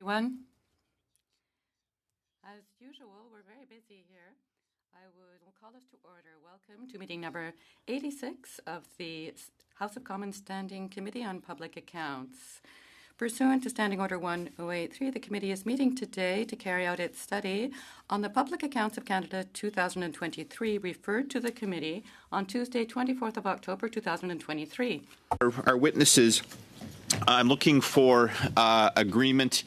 Everyone, as usual, we're very busy here. Will call us to order. Welcome to meeting number 86 of the House of Commons Standing Committee on Public Accounts. Pursuant to Standing Order 1083, the committee is meeting today to carry out its study on the Public Accounts of Canada 2023, referred to the committee on Tuesday, 24th of October 2023. Our witnesses, I'm looking for agreement,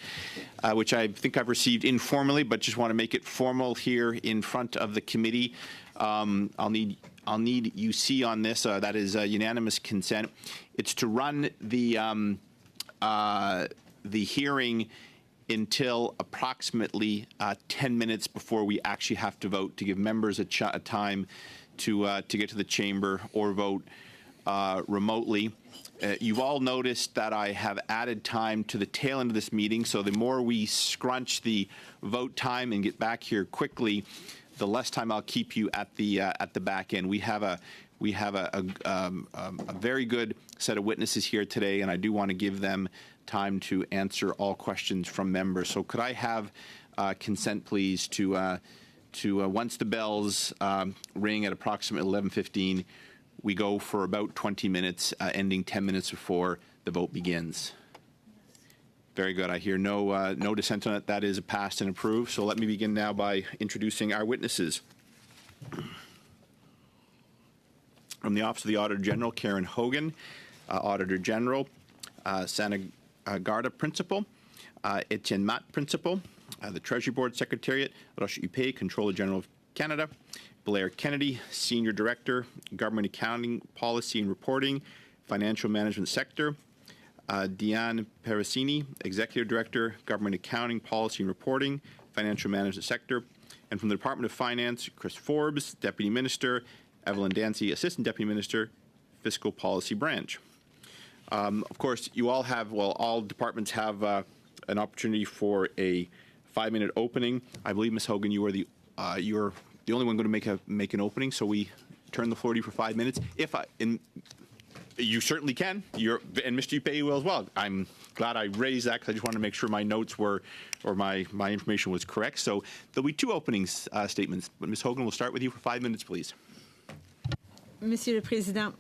which I think I've received informally, but just want to make it formal here in front of the committee. I'll need UC on this. That is unanimous consent. It's to run the hearing until approximately 10 minutes before we actually have to vote, to give members a time to get to the chamber or vote remotely. You've all noticed that I have added time to the tail end of this meeting, so the more we scrunch the vote time and get back here quickly, the less time I'll keep you at the back end. We have a very good set of witnesses here today, and I do want to give them time to answer all questions from members. So could I have consent, please, to once the bells ring at approximately 11:15, we go for about 20 minutes, ending 10 minutes before the vote begins. Very good. I hear no dissent on it. That is passed and approved. So let me begin now by introducing our witnesses. From the Office of the Auditor General, Karen Hogan, Auditor General, Sana Garda, Principal, Etienne Matt, Principal, the Treasury Board Secretariat, Roche Huppé, Controller General of Canada, Blair Kennedy, Senior Director, Government Accounting Policy and Reporting, Financial Management Sector, Diane Pericini, Executive Director, Government Accounting Policy and Reporting, Financial Management Sector, and from the Department of Finance, Chris Forbes, Deputy Minister, Evelyn Dancy, Assistant Deputy Minister, Fiscal Policy Branch. Of course, you all have, all departments have an opportunity for a 5-minute opening. I believe, Ms. Hogan, you are you're the only one going to make an opening, so we turn the floor to you for 5 minutes. You certainly can. And Mr. Huppé will as well. I'm glad I raised that because I just wanted to make sure my notes were, or my information was correct. So there'll be 2 opening statements. But Ms. Hogan, we'll start with you for 5 minutes, please. Monsieur le Président,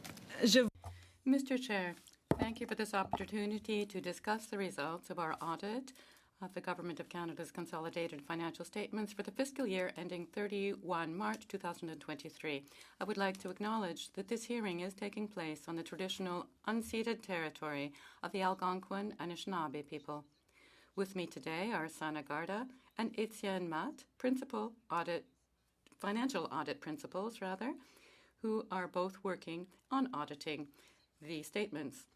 Mr. Chair, thank you for this opportunity to discuss the results of our audit of the Government of Canada's consolidated financial statements for the fiscal year ending 31 March 2023. I would like to acknowledge that this hearing is taking place on the traditional unceded territory of the Algonquin and Anishinaabe people. With me today are Sana Garda and Etienne Matt, financial audit principals, who are both working on auditing the statements.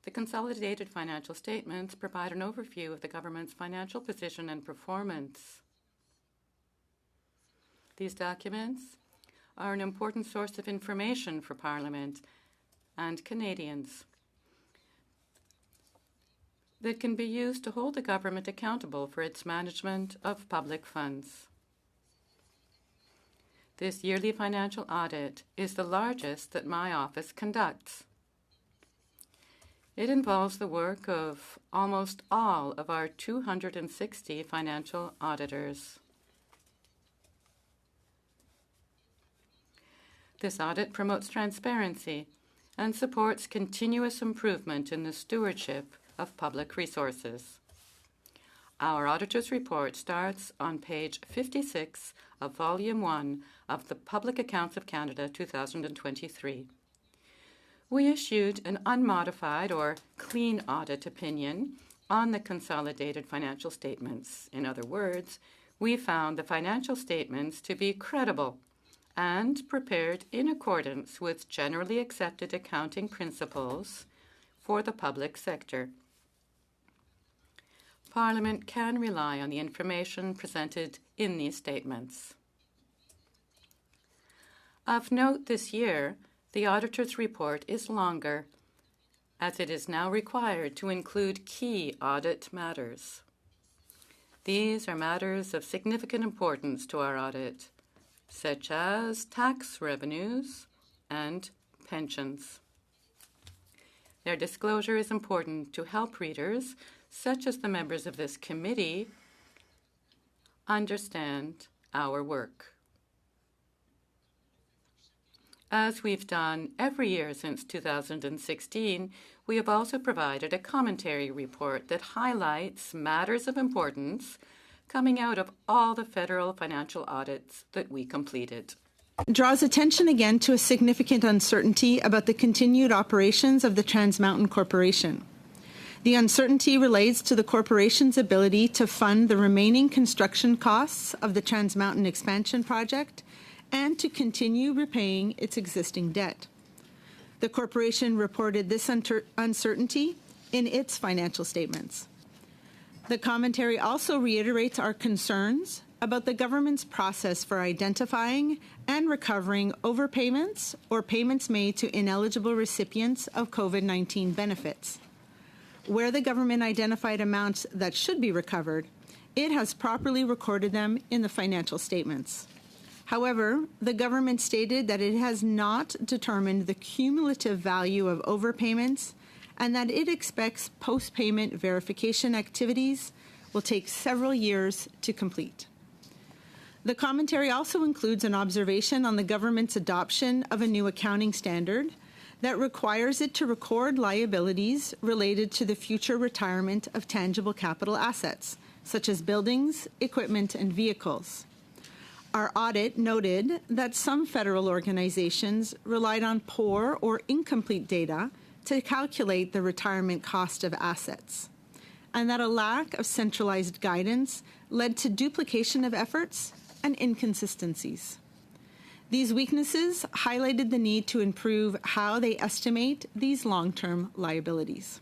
The consolidated financial statements provide an overview of the government's financial position and performance. These documents are an important source of information for Parliament and Canadians that can be used to hold the government accountable for its management of public funds. This yearly financial audit is the largest that my office conducts. It involves the work of almost all of our 260 financial auditors. This audit promotes transparency and supports continuous improvement in the stewardship of public resources. Our auditor's report starts on page 56 of Volume 1 of the Public Accounts of Canada 2023. We issued an unmodified or clean audit opinion on the consolidated financial statements. In other words, we found the financial statements to be credible and prepared in accordance with generally accepted accounting principles for the public sector. Parliament can rely on the information presented in these statements. Of note this year, the auditor's report is longer, as it is now required to include key audit matters. These are matters of significant importance to our audit, such as tax revenues and pensions. Their disclosure is important to help readers such as the members of this committee, understand our work. As we've done every year since 2016, we have also provided a commentary report that highlights matters of importance coming out of all the federal financial audits that we completed. Draws attention again to a significant uncertainty about the continued operations of the Trans Mountain Corporation. The uncertainty relates to the corporation's ability to fund the remaining construction costs of the Trans Mountain expansion project and to continue repaying its existing debt. The corporation reported this uncertainty in its financial statements. The commentary also reiterates our concerns about the government's process for identifying and recovering overpayments or payments made to ineligible recipients of COVID-19 benefits. Where the government identified amounts that should be recovered, it has properly recorded them in the financial statements. However, the government stated that it has not determined the cumulative value of overpayments and that it expects post-payment verification activities will take several years to complete. The commentary also includes an observation on the government's adoption of a new accounting standard that requires it to record liabilities related to the future retirement of tangible capital assets, such as buildings, equipment, and vehicles. Our audit noted that some federal organizations relied on poor or incomplete data to calculate the retirement cost of assets, and that a lack of centralized guidance led to duplication of efforts and inconsistencies. These weaknesses highlighted the need to improve how they estimate these long-term liabilities.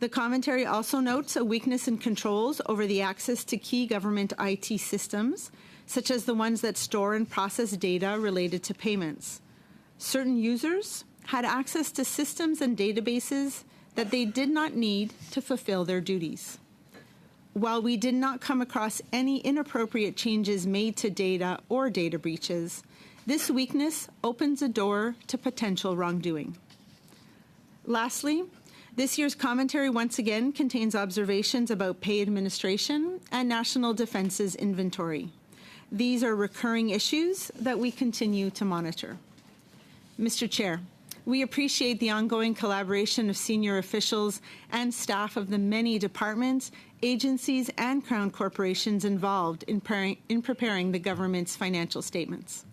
The commentary also notes a weakness in controls over the access to key government IT systems, such as the ones that store and process data related to payments. Certain users had access to systems and databases that they did not need to fulfill their duties. While we did not come across any inappropriate changes made to data or data breaches, this weakness opens a door to potential wrongdoing. Lastly, this year's commentary once again contains observations about pay administration and national defense's inventory. These are recurring issues that we continue to monitor. Mr. Chair, we appreciate the ongoing collaboration of senior officials and staff of the many departments, agencies, and Crown corporations involved in preparing the government's financial statements.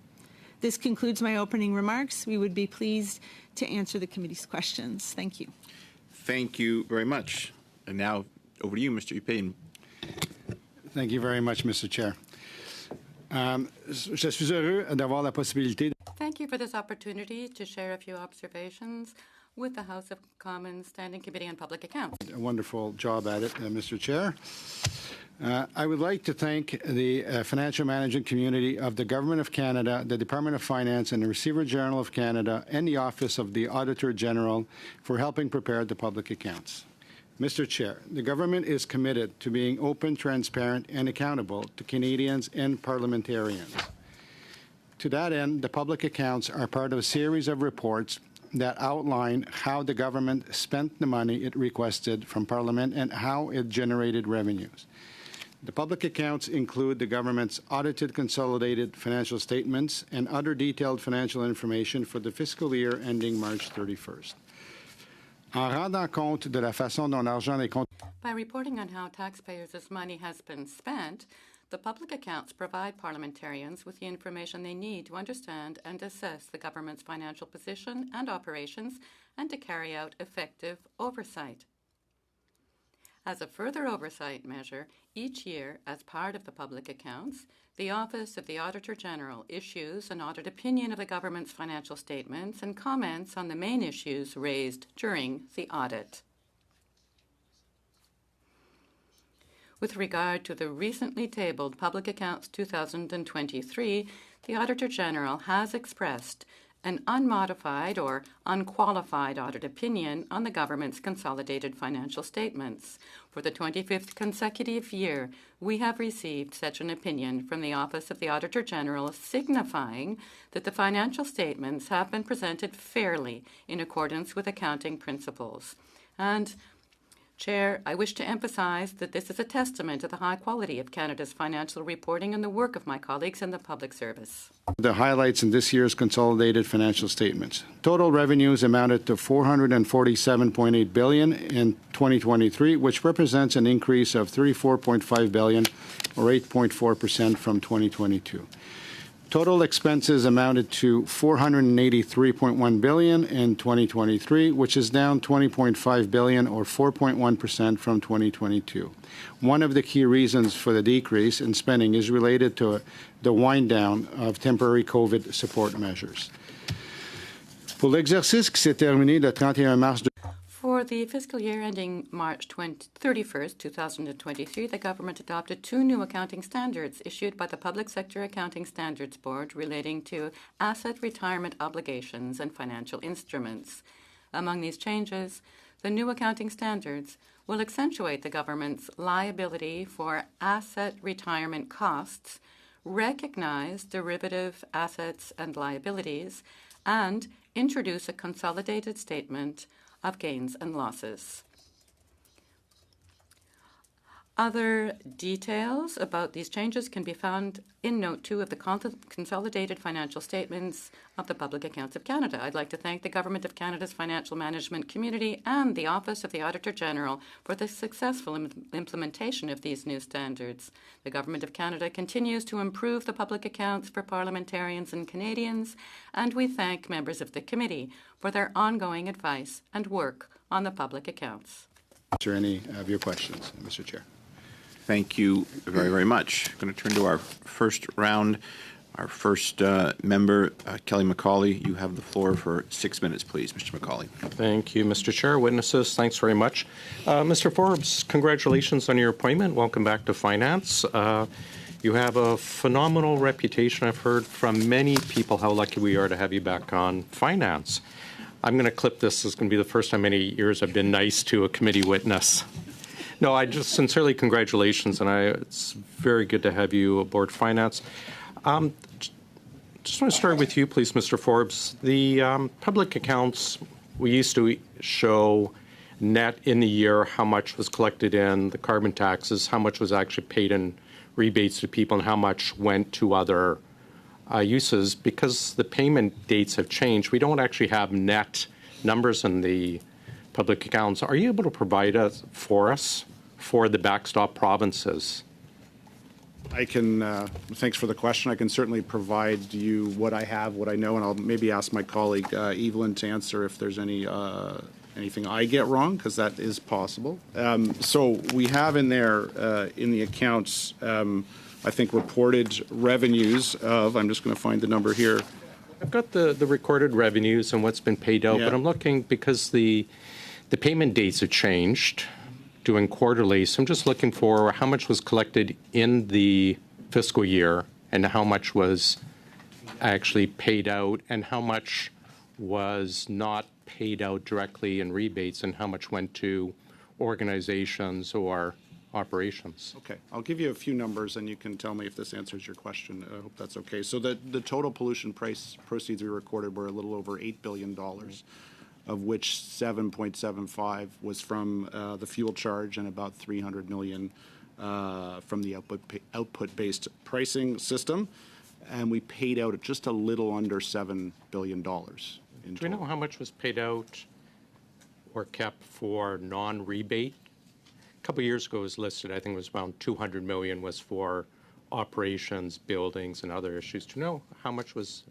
This concludes my opening remarks. We would be pleased to answer the committee's questions. Thank you. Thank you very much. And now over to you, Mr. Upin. Thank you very much, Mr. Chair. Je suis heureux d'avoir la possibilité. Thank you for this opportunity to share a few observations with the House of Commons Standing Committee on Public Accounts. A wonderful job at it, Mr. Chair. I would like to thank the financial management community of the Government of Canada, the Department of Finance, and the Receiver General of Canada, and the Office of the Auditor General for helping prepare the public accounts. Mr. Chair, the government is committed to being open, transparent, and accountable to Canadians and parliamentarians. To that end, the public accounts are part of a series of reports that outline how the government spent the money it requested from Parliament and how it generated revenues. The public accounts include the government's audited consolidated financial statements and other detailed financial information for the fiscal year ending March 31st. En rendant compte de la façon dont l'argent est By reporting on how taxpayers' money has been spent, the public accounts provide parliamentarians with the information they need to understand and assess the government's financial position and operations and to carry out effective oversight. As a further oversight measure, each year, as part of the public accounts, the Office of the Auditor General issues an audit opinion of the government's financial statements and comments on the main issues raised during the audit. With regard to the recently tabled Public Accounts 2023, the Auditor General has expressed an unmodified or unqualified audit opinion on the government's consolidated financial statements. For the 25th consecutive year, we have received such an opinion from the Office of the Auditor General, signifying that the financial statements have been presented fairly in accordance with accounting principles. And Chair, I wish to emphasize that this is a testament to the high quality of Canada's financial reporting and the work of my colleagues in the public service. The highlights in this year's consolidated financial statements. Total revenues amounted to $447.8 billion in 2023, which represents an increase of $34.5 billion, or 8.4% from 2022. Total expenses amounted to $483.1 billion in 2023, which is down $20.5 billion, or 4.1% from 2022. One of the key reasons for the decrease in spending is related to the wind down of temporary COVID support measures. Pour l'exercice qui s'est terminé le 31 mars. For the fiscal year ending March 31st, 2023, the government adopted 2 new accounting standards issued by the Public Sector Accounting Standards Board relating to asset retirement obligations and financial instruments. Among these changes, the new accounting standards will accentuate the government's liability for asset retirement costs, recognize derivative assets and liabilities, and introduce a consolidated statement of gains and losses. Other details about these changes can be found in Note 2 of the Consolidated Financial Statements of the Public Accounts of Canada. I'd like to thank the Government of Canada's financial management community and the Office of the Auditor General for the successful implementation of these new standards. The Government of Canada continues to improve the public accounts for parliamentarians and Canadians, and we thank members of the committee for their ongoing advice and work on the public accounts. Answer any of your questions, Mr. Chair. Thank you very, very much. I'm going to turn to our first round. Our first member, Kelly McCauley, you have the floor for 6 minutes, please, Mr. McCauley. Thank you, Mr. Chair. Witnesses, thanks very much. Mr. Forbes, congratulations on your appointment. Welcome back to Finance. You have a phenomenal reputation. I've heard from many people how lucky we are to have you back on Finance. I'm going to clip this. This is going to be the first time in 8 years I've been nice to a committee witness. No, I just sincerely congratulations, and it's very good to have you aboard Finance. Just want to start with you, please, Mr. Forbes. The public accounts, we used to show net in the year how much was collected in the carbon taxes, how much was actually paid in rebates to people, and how much went to other uses. Because the payment dates have changed, we don't actually have net numbers in the public accounts. Are you able to provide us for the backstop provinces? I can, thanks for the question. I can certainly provide you what I have, what I know, and I'll maybe ask my colleague Evelyn to answer if there's anything I get wrong, because that is possible. So we have in there, in the accounts, I think reported revenues of, I'm just going to find the number here. I've got the recorded revenues and what's been paid out, but I'm looking because the payment dates have changed, doing quarterly. So I'm just looking for how much was collected in the fiscal year and how much was actually paid out and how much was not paid out directly in rebates and how much went to organizations or operations. Okay, I'll give you a few numbers and you can tell me if this answers your question. I hope that's okay. So the total pollution proceeds we recorded were a little over $8 billion. Of which 7.75 was from the fuel charge and about 300 million from the output-based pricing system, and we paid out just a little under $7 billion. In total. Do we know how much was paid out or kept for non-rebate? A couple of years ago it was listed, I think it was around 200 million was for operations, buildings, and other issues. Do you know how much was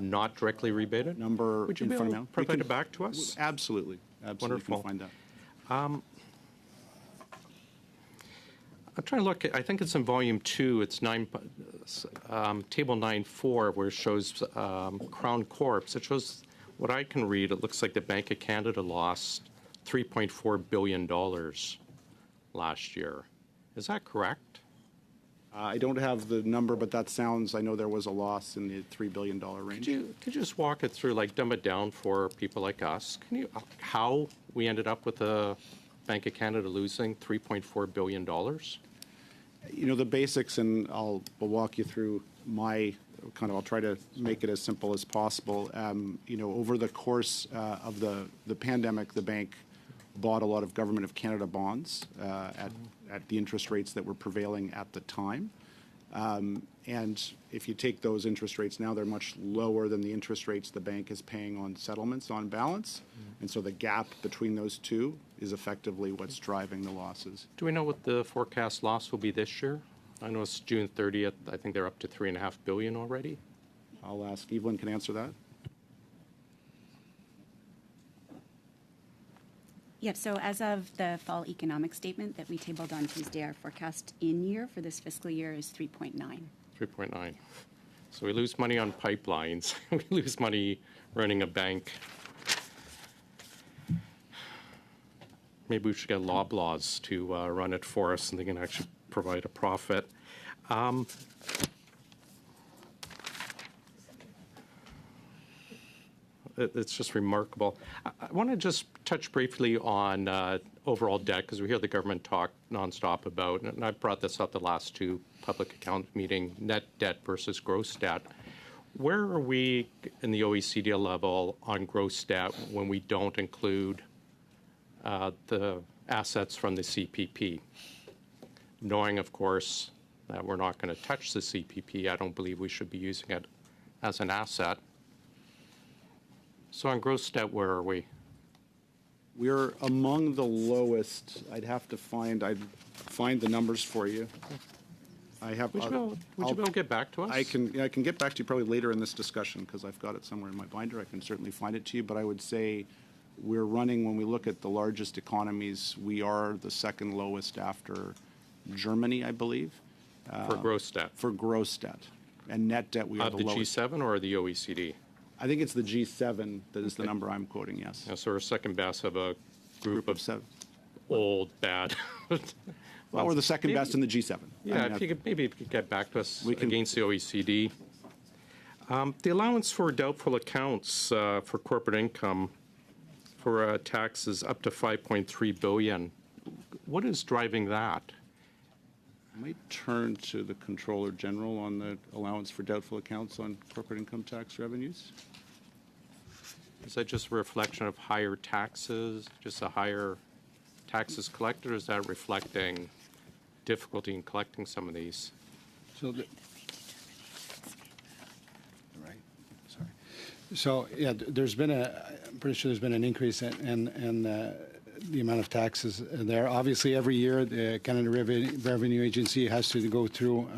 not directly rebated? Number would you in be front able of to provide it back to us? Absolutely. Wonderful. We can find that. I'm trying to look at, I think it's in volume 2, it's table 9.4, where it shows Crown Corps. It shows what I can read. It looks like the Bank of Canada lost $3.4 billion last year. Is that correct? I don't have the number, but that sounds, I know there was a loss in the $3 billion range. Could you just walk it through, like dumb it down for people like us? Can you, how we ended up with the Bank of Canada losing $3.4 billion? You know, the basics, and we'll walk you through I'll try to make it as simple as possible. You know, over the course of the pandemic, the bank bought a lot of Government of Canada bonds at the interest rates that were prevailing at the time. And if you take those interest rates now, they're much lower than the interest rates the bank is paying on settlements on balance. And so the gap between those two is effectively what's driving the losses. Do we know what the forecast loss will be this year? I know it's June 30th. I think they're up to $3.5 billion already. I'll ask Evelyn can answer that. Yep, so as of the fall economic statement that we tabled on Tuesday, our forecast in year for this fiscal year is 3.9. 3.9. So we lose money on pipelines. We lose money running a bank. Maybe we should get Loblaws to run it for us, and they can actually provide a profit. It's just remarkable. I want to just touch briefly on overall debt, because we hear the government talk nonstop about, and I've brought this up the last two public account meeting, net debt versus gross debt. Where are we in the OECD level on gross debt when we don't include the assets from the CPP? Knowing, of course, that we're not going to touch the CPP, I don't believe we should be using it as an asset. So on gross debt, where are we? We're among the lowest. I'd find the numbers for you. I have. Would you be able to get back to us? I can get back to you probably later in this discussion because I've got it somewhere in my binder. I can certainly find it to you, but I would say we're running, when we look at the largest economies, we are the second lowest after Germany, I believe. For gross debt. For gross debt. And net debt, we are the The lowest. G7 or the OECD? I think it's the G7 that is the number I'm quoting, yes. Yeah, so we're second best of a group of seven. old, bad. Well, we're the second maybe- best in the G7. Yeah, I mean, if you could get back to us We can- against the OECD. The allowance for doubtful accounts for corporate income for taxes up to $5.3 billion. What is driving that? I might turn to the Controller General on the allowance for doubtful accounts on corporate income tax revenues. Is that just a reflection of higher taxes, just a higher taxes collected, or is that reflecting difficulty in collecting some of these? So, right, sorry. So, yeah, there's been I'm pretty sure there's been an increase in the amount of taxes there. Obviously, every year, the Canada Revenue Agency has to go through,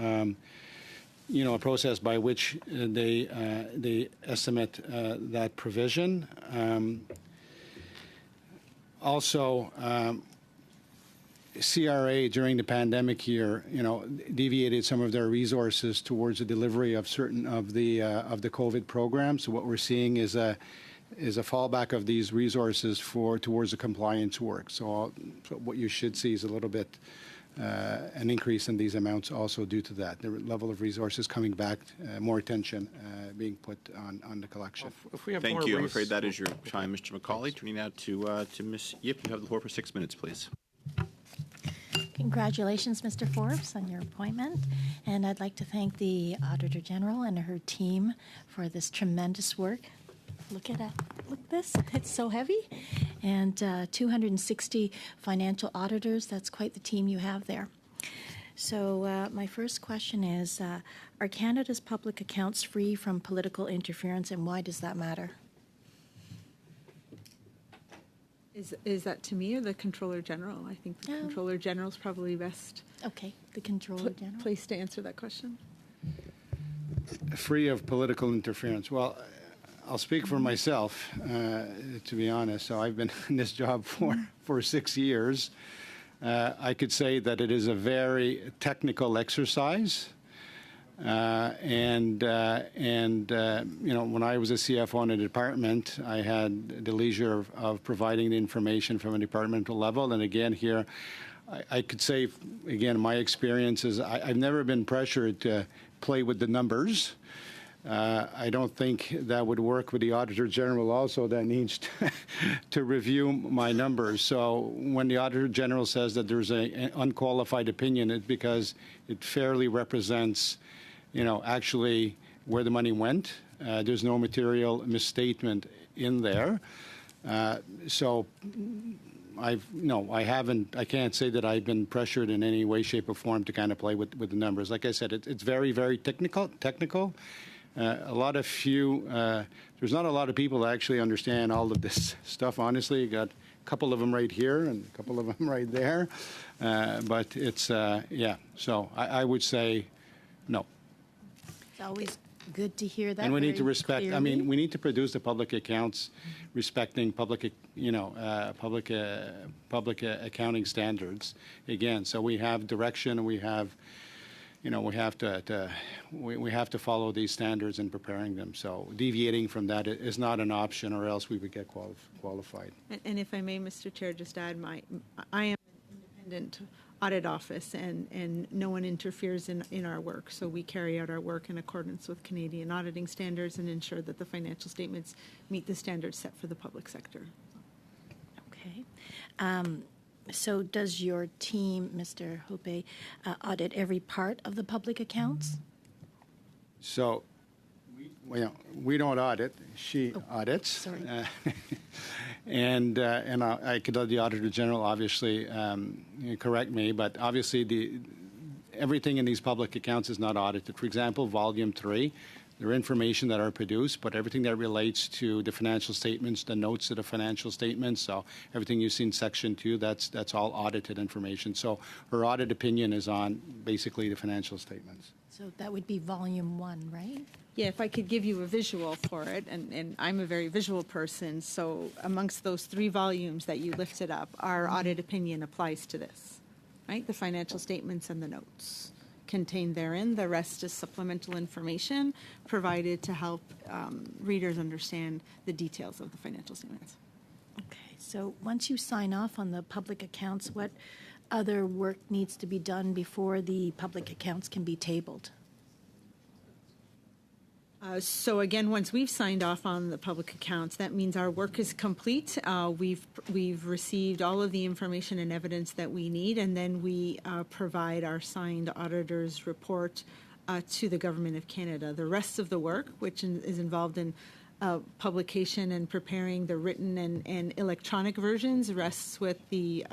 a process by which they estimate that provision. Also, CRA during the pandemic year, deviated some of their resources towards the delivery of certain of the COVID programs. So what we're seeing is a fallback of these resources towards the compliance work. So what you should see is a little bit an increase in these amounts also due to that. The level of resources coming back, more attention being put on the collection. If we have Thank more you. I'm afraid that is your time, Mr. McCauley. Turning now to Ms. Yip. You have the floor for 6 minutes, please. Congratulations, Mr. Forbes, on your appointment. And I'd like to thank the Auditor General and her team for this tremendous work. Look at this. It's so heavy. And 260 financial auditors. That's quite the team you have there. So my first question is, are Canada's public accounts free from political interference, and why does that matter? Is that to me or the Controller General? I think the Controller General is probably best Okay, the Controller General. placed to answer that question. Free of political interference. Well, I'll speak for myself, to be honest. So I've been in this job for 6 years. I could say that it is a very technical exercise. When I was a CFO in a department, I had the leisure of providing the information from a departmental level. And again, here, I could say, again, my experience is I've never been pressured to play with the numbers. I don't think that would work with the Auditor General also that needs to review my numbers. So when the Auditor General says that there's an unqualified opinion, it's because it fairly represents, actually where the money went. There's no material misstatement in there. So I haven't. I can't say that I've been pressured in any way, shape, or form to kind of play with the numbers. Like I said, it's very, very technical. There's not a lot of people that actually understand all of this stuff. Honestly, you got a couple of them right here and a couple of them right there, but it's yeah. So I would say no. It's always good to hear that. And we need to very respect. I clearly. mean, we need to produce the public accounts, respecting public accounting standards. Again, so we have direction, and we have, we have to follow these standards in preparing them. So deviating from that is not an option, or else we would get qualified. And if I may, Mr. Chair, just add I am an independent audit office, and no one interferes in our work. So we carry out our work in accordance with Canadian auditing standards and ensure that the financial statements meet the standards set for the public sector. Okay. So does your team, Mr. Hoppe, audit every part of the public accounts? So, we don't audit. She audits. Sorry. And I could let the Auditor General obviously correct me, but obviously everything in these public accounts is not audited. For example, Volume 3, there are information that are produced, but everything that relates to the financial statements, the notes to the financial statements, so everything you see in Section 2, that's all audited information. So her audit opinion is on basically the financial statements. So that would be Volume 1, right? Yeah, if I could give you a visual for it, and I'm a very visual person, so amongst those 3 volumes that you lifted up, our audit opinion applies to this, right? The financial statements and the notes contained therein. The rest is supplemental information provided to help readers understand the details of the financial statements. Okay. So once you sign off on the public accounts, what other work needs to be done before the public accounts can be tabled? So again, once we've signed off on the public accounts, that means our work is complete. We've received all of the information and evidence that we need, and then we provide our signed auditor's report to the Government of Canada. The rest of the work, which is involved in publication and preparing the written and electronic versions, rests with the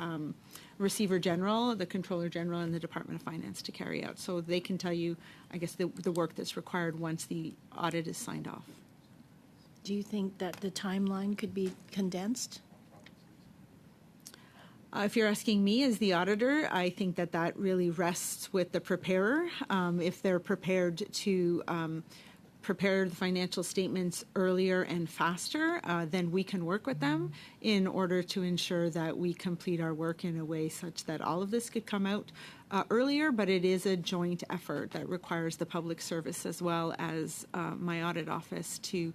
Receiver General, the Controller General, and the Department of Finance to carry out. So they can tell you, I guess, the work that's required once the audit is signed off. Do you think that the timeline could be condensed? If you're asking me as the auditor, I think that really rests with the preparer. If they're prepared to prepare the financial statements earlier and faster, then we can work with them in order to ensure that we complete our work in a way such that all of this could come out earlier, but it is a joint effort that requires the public service as well as my audit office to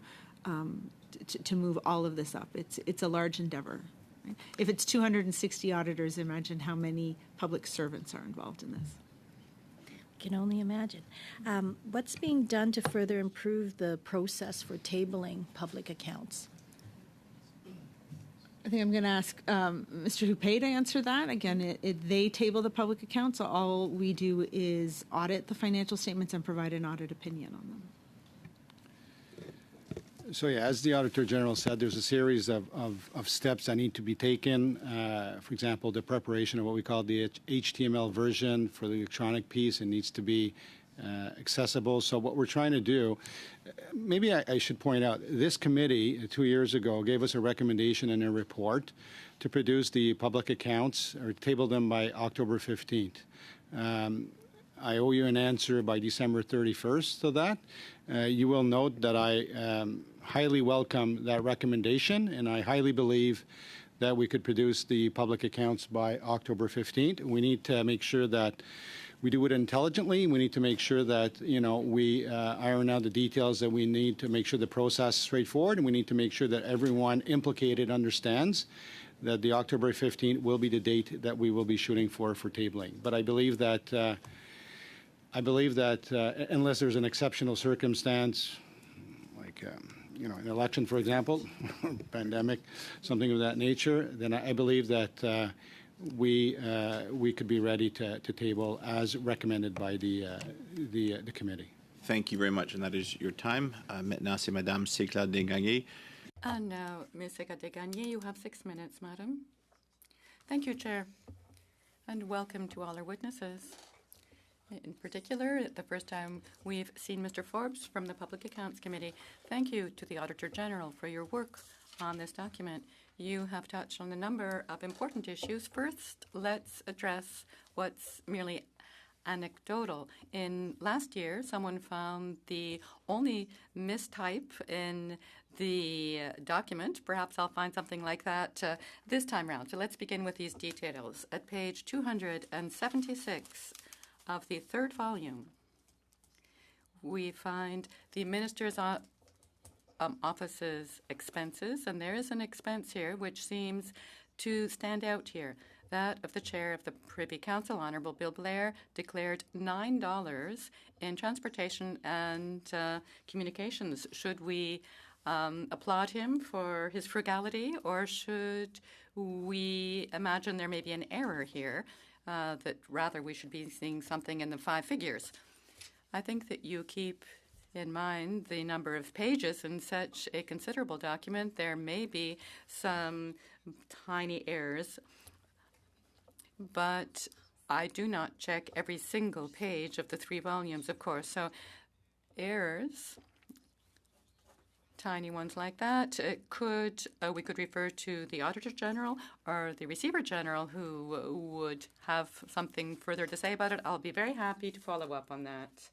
move all of this up. It's a large endeavor. Right? If it's 260 auditors, imagine how many public servants are involved in this. Can only imagine. What's being done to further improve the process for tabling public accounts? I think I'm going to ask Mr. Hoppe to answer that. Again, they table the public accounts. So all we do is audit the financial statements and provide an audit opinion on them. So yeah, as the Auditor General said, there's a series of steps that need to be taken. For example, the preparation of what we call the HTML version for the electronic piece. It needs to be accessible. So what we're trying to do, maybe I should point out, this committee 2 years ago gave us a recommendation in a report to produce the public accounts or table them by October 15th. I owe you an answer by December 31st to that. You will note that I highly welcome that recommendation, and I highly believe that we could produce the public accounts by October 15th. We need to make sure that we do it intelligently. We need to make sure that, we iron out the details that we need to make sure the process is straightforward, and we need to make sure that everyone implicated understands that the October 15th will be the date that we will be shooting for tabling. But I believe that unless there's an exceptional circumstance, like an election, for example, pandemic, something of that nature, then I believe that we could be ready to table as recommended by the committee. Thank you very much, and that is your time. Maintenant, c'est Madame Sécla Desgagnés. And now, Ms. Sécla Desgagnés, you have 6 minutes, madam. Thank you, Chair, and welcome to all our witnesses. In particular, the first time we've seen Mr. Forbes from the Public Accounts Committee. Thank you to the Auditor General for your work on this document. You have touched on a number of important issues. First, let's address what's merely anecdotal. In last year, someone found the only mistype in the document. Perhaps I'll find something like that this time round. So let's begin with these details. At page 276 of the third volume, we find the Minister's Office's expenses, and there is an expense here which seems to stand out here. That of the Chair of the Privy Council, Honourable Bill Blair, declared $9 in transportation and communications. Should we applaud him for his frugality, or should we imagine there may be an error here, that rather we should be seeing something in the 5 figures? I think that you keep in mind the number of pages in such a considerable document. There may be some tiny errors, but I do not check every single page of the 3 volumes, of course. So errors, tiny ones like that, we could refer to the Auditor General or the Receiver General, who would have something further to say about it. I'll be very happy to follow up on that.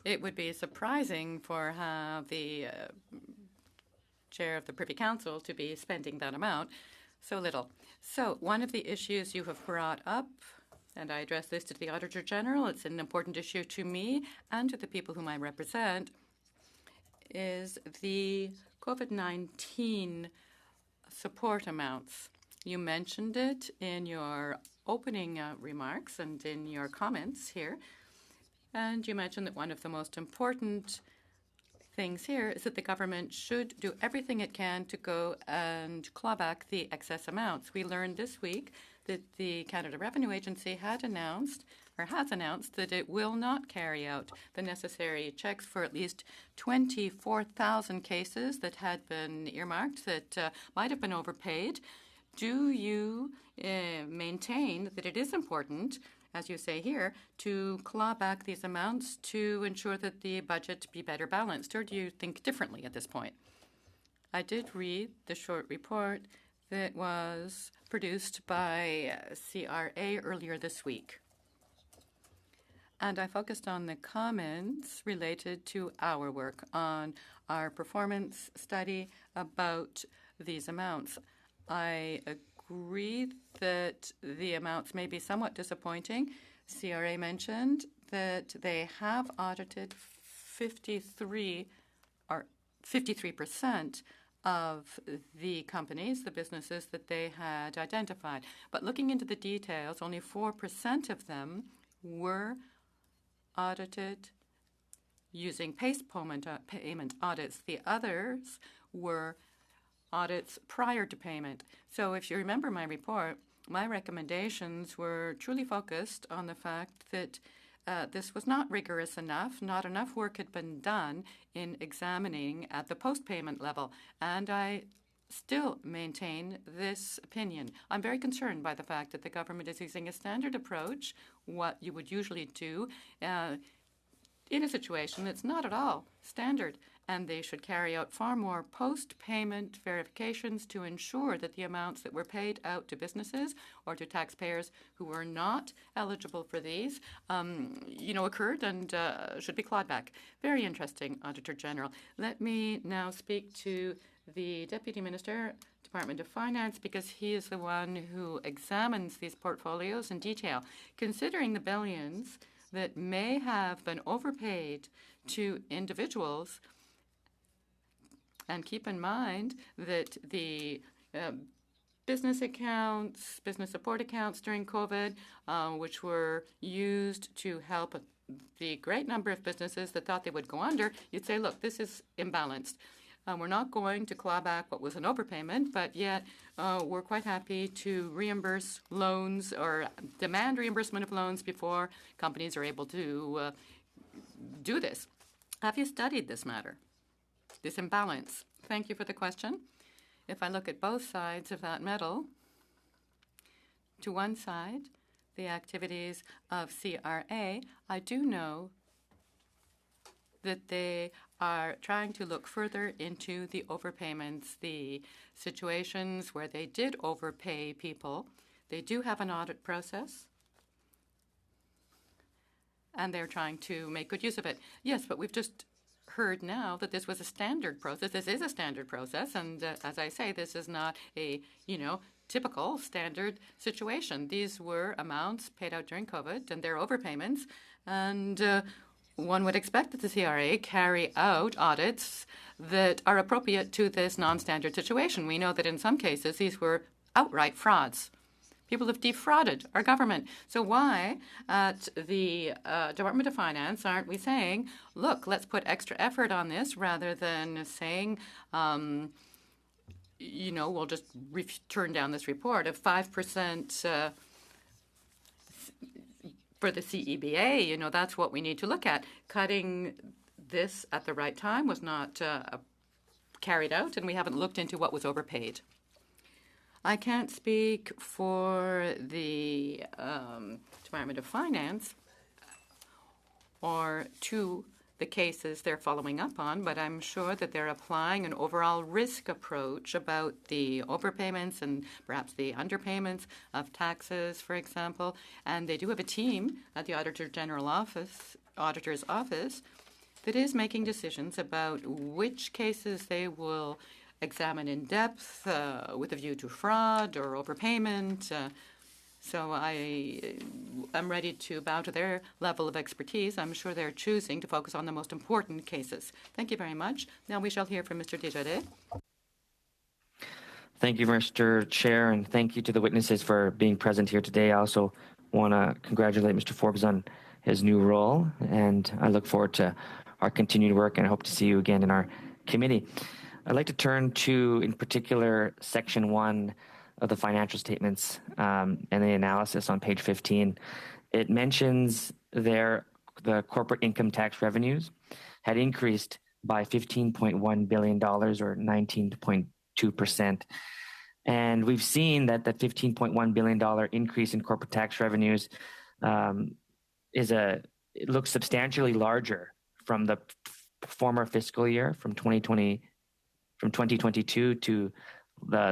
It would be surprising for the Chair of the Privy Council to be spending that amount so little. So one of the issues you have brought up, and I address this to the Auditor General, it's an important issue to me and to the people whom I represent, is the COVID-19 support amounts. You mentioned it in your opening remarks and in your comments here, and you mentioned that one of the most important things here is that the government should do everything it can to go and claw back the excess amounts. We learned this week that the Canada Revenue Agency has announced that it will not carry out the necessary checks for at least 24,000 cases that had been earmarked that might have been overpaid. Do you maintain that it is important, as you say here, to claw back these amounts to ensure that the budget be better balanced, or do you think differently at this point? I did read the short report that was produced by CRA earlier this week, and I focused on the comments related to our work on our performance study about these amounts. I agree that the amounts may be somewhat disappointing. CRA mentioned that they have audited 53% of the companies, the businesses that they had identified. But looking into the details, only 4% of them were audited using payment audits. The others were audits prior to payment. So if you remember my report, my recommendations were truly focused on the fact that this was not rigorous enough, not enough work had been done in examining at the post-payment level, and I still maintain this opinion. I'm very concerned by the fact that the government is using a standard approach, what you would usually do in a situation that's not at all standard, and they should carry out far more post-payment verifications to ensure that the amounts that were paid out to businesses or to taxpayers who were not eligible for these, occurred and should be clawed back. Very interesting, Auditor General. Let me now speak to the Deputy Minister, Department of Finance, because he is the one who examines these portfolios in detail. Considering the billions that may have been overpaid to individuals, and keep in mind that the business accounts, business support accounts during COVID, which were used to help the great number of businesses that thought they would go under, you'd say, look, this is imbalanced. We're not going to claw back what was an overpayment, but yet we're quite happy to reimburse loans or demand reimbursement of loans before companies are able to do this. Have you studied this matter, this imbalance? Thank you for the question. if I look at both sides of that medal, to one side, the activities of CRA, I do know that they are trying to look further into the overpayments, the situations where they did overpay people. They do have an audit process, and they're trying to make good use of it. Yes, but we've just heard now that this was a standard process. This is a standard process, and as I say, this is not a, typical standard situation. These were amounts paid out during COVID, and they're overpayments, and one would expect that the CRA carry out audits that are appropriate to this non-standard situation. We know that in some cases these were outright frauds. People have defrauded our government. So why at the Department of Finance aren't we saying, look, let's put extra effort on this rather than saying, we'll just turn down this report of 5% for the CEBA, that's what we need to look at. Cutting this at the right time was not carried out, and we haven't looked into what was overpaid. I can't speak for the Department of Finance or to the cases they're following up on, but I'm sure that they're applying an overall risk approach about the overpayments and perhaps the underpayments of taxes, for example. And they do have a team at the Auditor's Office that is making decisions about which cases they will examine in depth with a view to fraud or overpayment. So I am ready to bow to their level of expertise. I'm sure they're choosing to focus on the most important cases. Thank you very much. Now we shall hear from Mr. Desjardins. Thank you, Mr. Chair, and thank you to the witnesses for being present here today. I also want to congratulate Mr. Forbes on his new role, and I look forward to our continued work, and I hope to see you again in our committee. I'd like to turn to, in particular, Section 1 of the financial statements and the analysis on page 15. It mentions there the corporate income tax revenues had increased by $15.1 billion or 19.2%. And we've seen that the $15.1 billion increase in corporate tax revenues it looks substantially larger from the former fiscal year, from 2022 to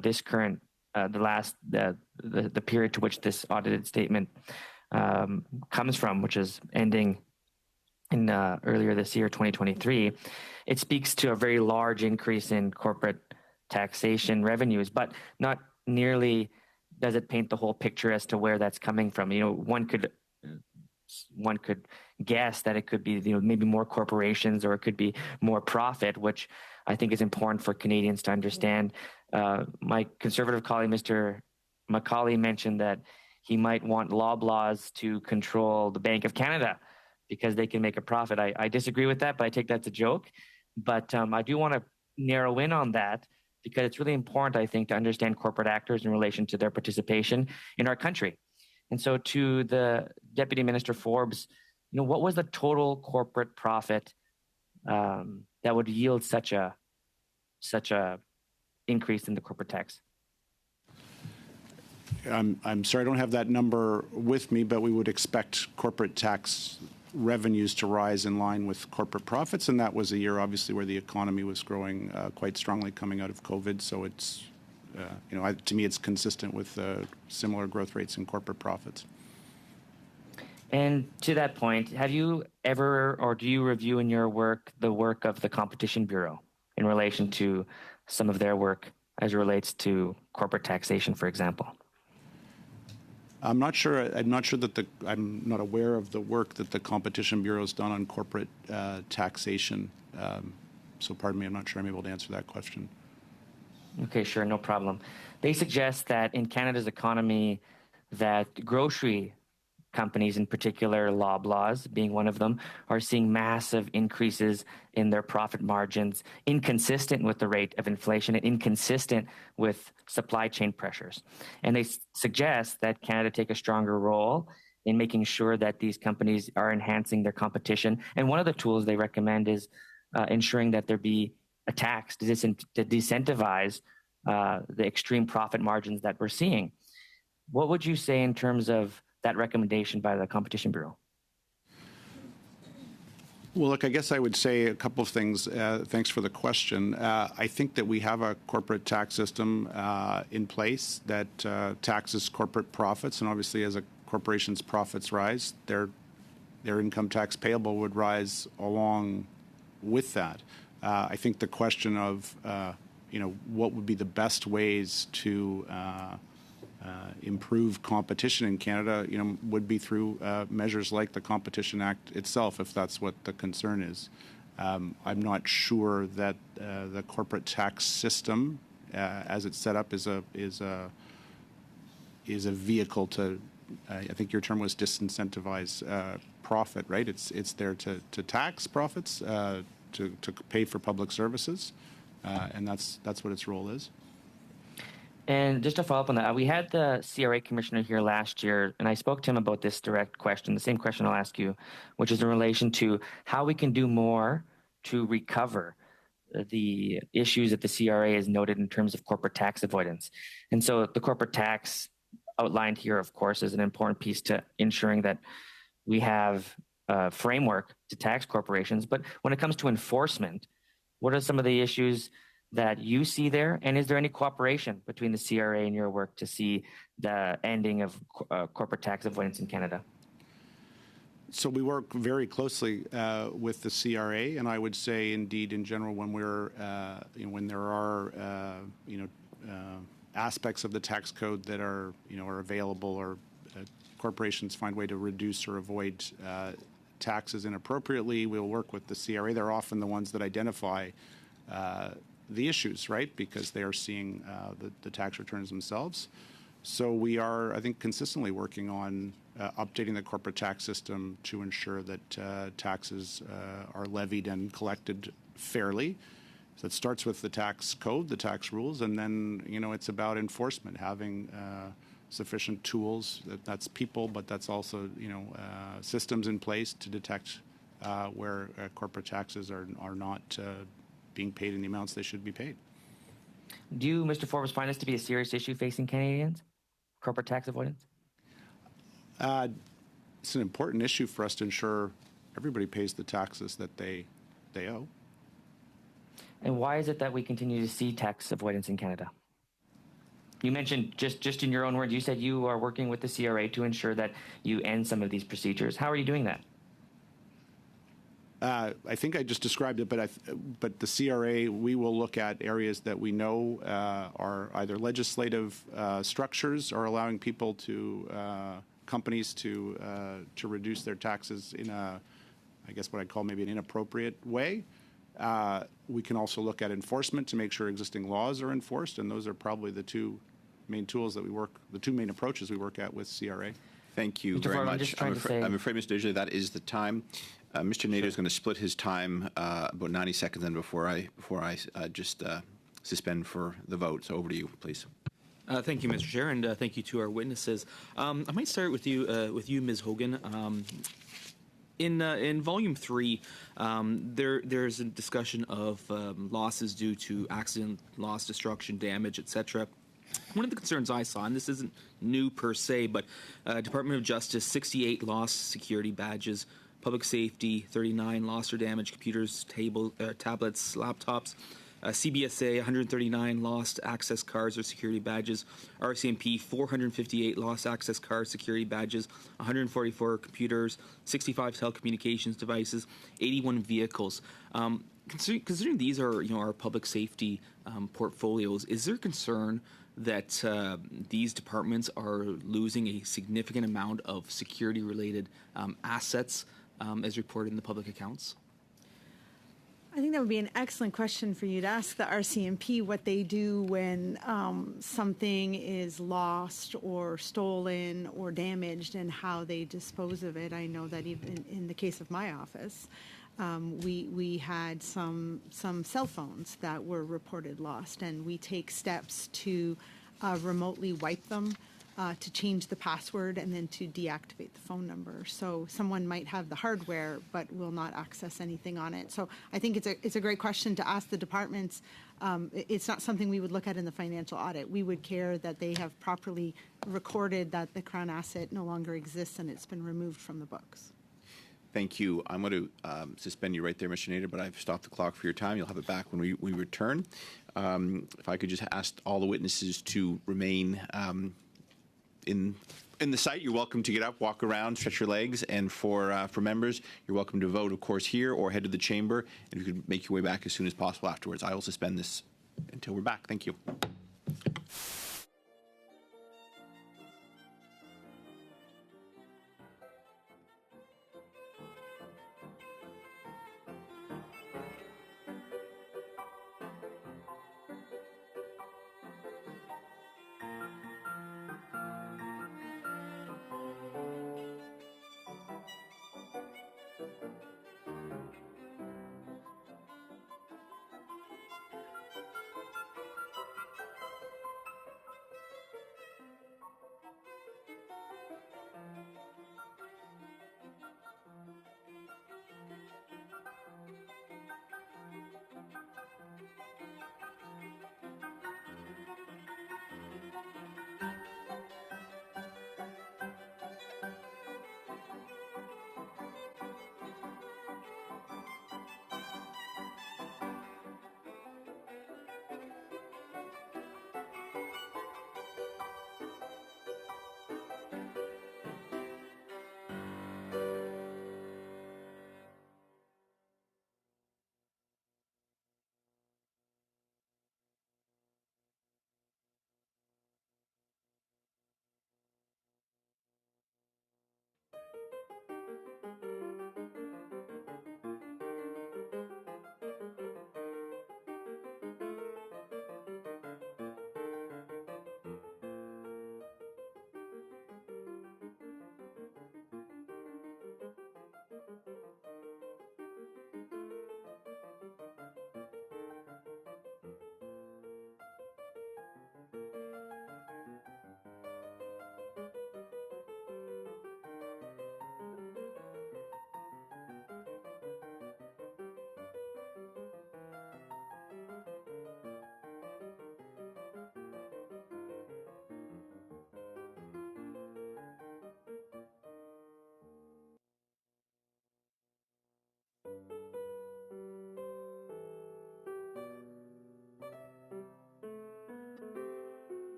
this current the period to which this audited statement comes from, which is ending in earlier this year, 2023. It speaks to a very large increase in corporate taxation revenues, but not nearly does it paint the whole picture as to where that's coming from. One could guess that it could be maybe more corporations, or it could be more profit, which I think is important for Canadians to understand. My Conservative colleague, Mr. Macaulay, mentioned that he might want Loblaws to control the Bank of Canada because they can make a profit. I disagree with that, but I take that as a joke. But I do want to narrow in on that because it's really important, I think, to understand corporate actors in relation to their participation in our country. And so to the Deputy Minister Forbes, what was the total corporate profit that would yield such a increase in the corporate tax? I'm sorry, I don't have that number with me, but we would expect corporate tax revenues to rise in line with corporate profits, and that was a year, obviously, where the economy was growing quite strongly coming out of COVID. So it's, to me, it's consistent with similar growth rates in corporate profits. And to that point, have you ever, or do you review in your work the work of the Competition Bureau in relation to some of their work as it relates to corporate taxation, for example? I'm not sure that I'm not aware of the work that the Competition Bureau has done on corporate taxation. So pardon me, I'm not sure I'm able to answer that question. Okay, sure, no problem. They suggest that in Canada's economy, that grocery companies, in particular Loblaws being one of them, are seeing massive increases in their profit margins, inconsistent with the rate of inflation and inconsistent with supply chain pressures. And they suggest that Canada take a stronger role in making sure that these companies are enhancing their competition. And one of the tools they recommend is ensuring that there be a tax to disincentivize the extreme profit margins that we're seeing. What would you say in terms of that recommendation by the Competition Bureau? Well, look, I guess I would say a couple of things. Thanks for the question. I think that we have a corporate tax system in place that taxes corporate profits, and obviously as a corporation's profits rise, their income tax payable would rise along with that. I think the question of, what would be the best ways to improve competition in Canada, would be through measures like the Competition Act itself, if that's what the concern is. I'm not sure that the corporate tax system, as it's set up, is a vehicle to. I think your term was disincentivize profit, right? It's there to tax profits, to pay for public services, and that's what its role is. And just to follow up on that, we had the CRA commissioner here last year, and I spoke to him about this direct question, the same question I'll ask you, which is in relation to how we can do more to recover the issues that the CRA has noted in terms of corporate tax avoidance. And so the corporate tax outlined here, of course, is an important piece to ensuring that we have a framework to tax corporations. But when it comes to enforcement, what are some of the issues that you see there? And is there any cooperation between the CRA and your work to see the ending of corporate tax avoidance in Canada? So we work very closely with the CRA, and I would say, indeed, in general, when we're, when there are, aspects of the tax code that are, are available, or corporations find a way to reduce or avoid taxes inappropriately, we'll work with the CRA. They're often the ones that identify the issues, right? Because they are seeing the tax returns themselves. So we are, I think, consistently working on updating the corporate tax system to ensure that taxes are levied and collected fairly. So it starts with the tax code, the tax rules, and then, it's about enforcement, having sufficient tools. That's people, but that's also, systems in place to detect where corporate taxes are not being paid in the amounts they should be paid. Do you, Mr. Forbes, find this to be a serious issue facing Canadians, corporate tax avoidance? It's an important issue for us to ensure everybody pays the taxes that they owe. And why is it that we continue to see tax avoidance in Canada? You mentioned, just in your own words, you said you are working with the CRA to ensure that you end some of these procedures. How are you doing that? I think I just described it, but the CRA, we will look at areas that we know are either legislative structures or allowing people to, companies to reduce their taxes in a, I guess what I'd call maybe an inappropriate way. We can also look at enforcement to make sure existing laws are enforced, and those are probably the two main tools that we work, the two main approaches we work at with CRA. Thank you Mr. very Ford, much. I'm afraid, Mr. Desjardins, that is the time. Mr. Nader is going to split his time about 90 seconds in before I just suspend for the vote. So over to you, please. Thank you, Mr. Chair, and thank you to our witnesses. I might start with you, Ms. Hogan. In Volume 3, there's a discussion of losses due to accident, loss, destruction, damage, etc. One of the concerns I saw, and this isn't new per se, but Department of Justice, 68 lost security badges, Public Safety, 39 lost or damaged computers, tablets, laptops, CBSA, 139 lost access cards or security badges, RCMP, 458 lost access cards, security badges, 144 computers, 65 telecommunications devices, 81 vehicles. Considering these are our public safety portfolios, is there concern that these departments are losing a significant amount of security-related assets as reported in the public accounts? I think that would be an excellent question for you to ask the RCMP what they do when something is lost or stolen or damaged and how they dispose of it. I know that even in the case of my office, we had some cell phones that were reported lost, and we take steps to remotely wipe them to change the password and then to deactivate the phone number. So someone might have the hardware but will not access anything on it. So I think it's a great question to ask the departments. It's not something we would look at in the financial audit. We would care that they have properly recorded that the Crown asset no longer exists and it's been removed from the books. Thank you. I'm going to suspend you right there, Mr. Nader, but I've stopped the clock for your time. You'll have it back when we return. If I could just ask all the witnesses to remain in the site, you're welcome to get up, walk around, stretch your legs, and for members, you're welcome to vote, of course, here or head to the chamber, and you could make your way back as soon as possible afterwards. I will suspend this until we're back. Thank you.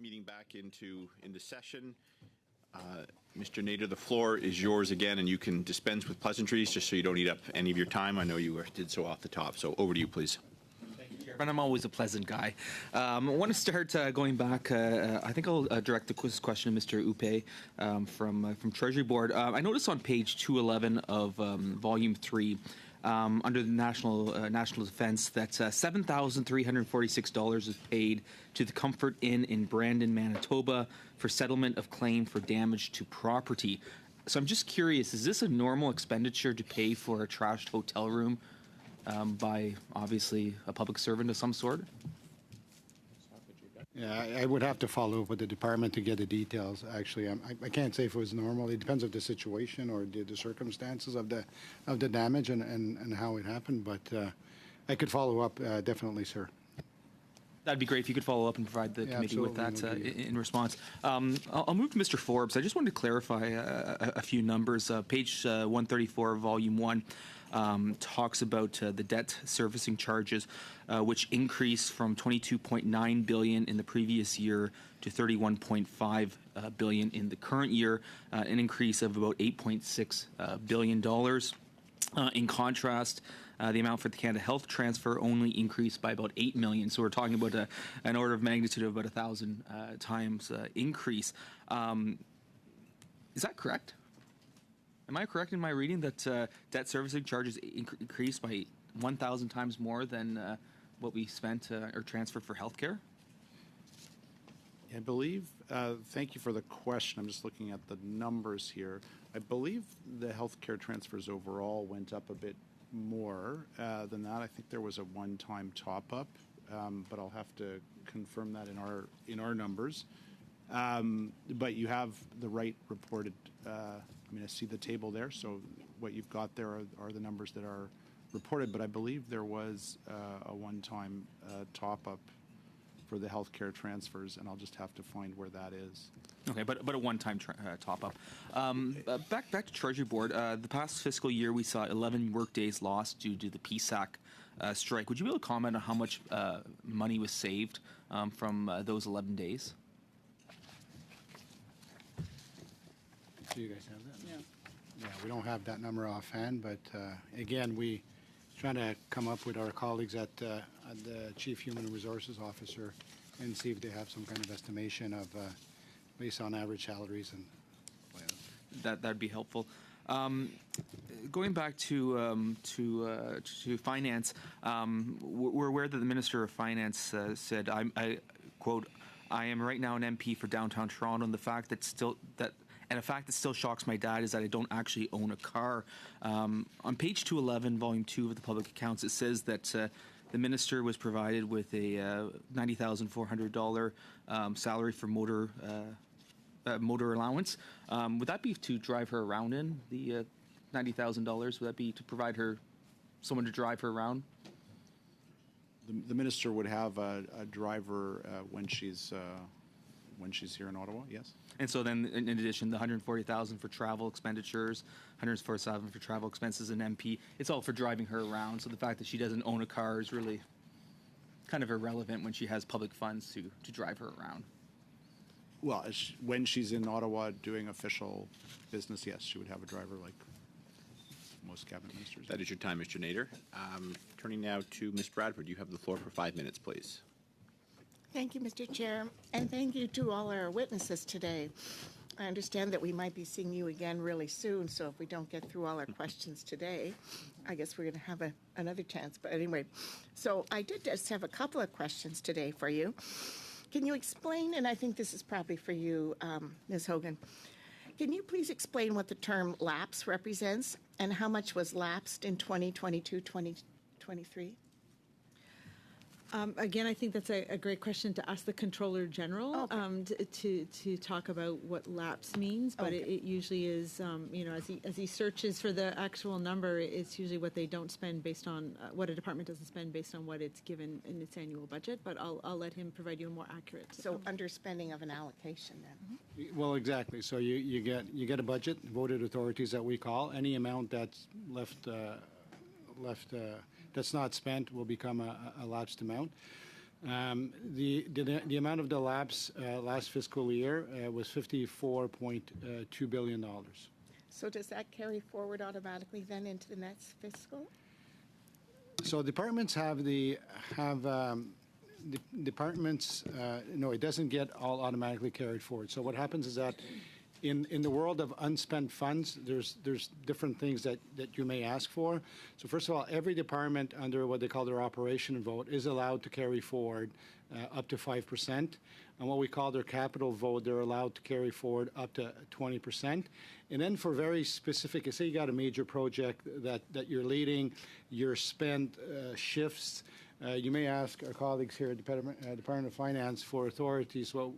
meeting back into session. Mr. Nader, the floor is yours again, and you can dispense with pleasantries just so you don't eat up any of your time. I know you did so off the top, so over to you, please. But I'm always a pleasant guy. I want to start going back. I think I'll direct the question to Mr. Upe from Treasury Board. I noticed on page 211 of Volume 3, under the national defense, that $7,346 is paid to the Comfort Inn in Brandon, Manitoba, for settlement of claim for damage to property. So I'm just curious: is this a normal expenditure to pay for a trashed hotel room? By obviously a public servant of some sort? Yeah, I would have to follow up with the department to get the details. Actually, I can't say if it was normal. It depends on the situation or the circumstances of the damage and how it happened. But I could follow up definitely, sir. That'd be great if you could follow up and provide the committee with that in response. I'll move to Mr. Forbes. I just wanted to clarify a few numbers. Page 134, Volume 1. Talks about the debt servicing charges, which increased from $22.9 billion in the previous year to $31.5 billion in the current year, an increase of about $8.6 billion. In contrast, the amount for the Canada Health transfer only increased by about $8 million. So we're talking about an order of magnitude of about 1,000 times increase. Is that correct? Am I correct in my reading that debt servicing charges increased by 1,000 times more than what we spent or transferred for healthcare? I believe, thank you for the question. I'm just looking at the numbers here. I believe the healthcare transfers overall went up a bit more than that. I think there was a one-time top-up, but I'll have to confirm that in our numbers. But you have the right reported. I see the table there, so what you've got there are the numbers that are reported. But I believe there was a one-time top-up for the healthcare transfers, and I'll just have to find where that is. Okay, but a one-time top-up. Back to Treasury Board. The past fiscal year, we saw 11 workdays lost due to the PSAC strike. Would you be able to comment on how much money was saved from those 11 days? Do you guys have that? Yeah, we don't have that number offhand, but again, we trying to come up with our colleagues at the Chief Human Resources Officer and see if they have some kind of estimation of based on average salaries and That'd be helpful. Going back to finance, we're aware that the Minister of Finance said, I quote, "I am right now an MP for downtown Toronto, and a fact that still shocks my dad is that I don't actually own a car." On page 211, Volume 2 of the Public Accounts, it says that the minister was provided with a $90,400 salary for motor allowance. Would that be to drive her around in, the $90,000? Would that be to provide her someone to drive her around? The minister would have a driver when she's here in Ottawa, yes. And so then, in addition, the $140,000 for travel expenditures, $147,000 for travel expenses and MP, it's all for driving her around. So the fact that she doesn't own a car is really kind of irrelevant when she has public funds to drive her around. Well, when she's in Ottawa doing official business, yes, she would have a driver like most cabinet ministers. That is your time, Mr. Nader. Turning now to Ms. Bradford. You have the floor for 5 minutes, please. Thank you, Mr. Chair, and thank you to all our witnesses today. I understand that we might be seeing you again really soon, so if we don't get through all our questions today, I guess we're going to have another chance. But anyway, so I did just have a couple of questions today for you. Can you explain, and I think this is probably for you, Ms. Hogan, can you please explain what the term lapse represents and how much was lapsed in 2022-2023? Again, I think that's a great question to ask the Controller General to talk about what lapse means. But it usually is, as he searches for the actual number, it's usually what they don't spend based on what a department doesn't spend based on what it's given in its annual budget. But I'll let him provide you a more accurate. So underspending of an allocation then. Mm-hmm. Well, exactly. So you get a budget, voted authorities that we call. Any amount that's left that's not spent will become a lapsed amount. The amount of the lapse last fiscal year was $54.2 billion. So does that carry forward automatically then into the next fiscal? So departments no, it doesn't get all automatically carried forward. So what happens is that in the world of unspent funds, there's different things that you may ask for. So first of all, every department under what they call their operation vote is allowed to carry forward up to 5%. And what we call their capital vote, they're allowed to carry forward up to 20%. And then for very specific, say you got a major project that you're leading, your spend shifts. You may ask our colleagues here at Department of Finance for authorities what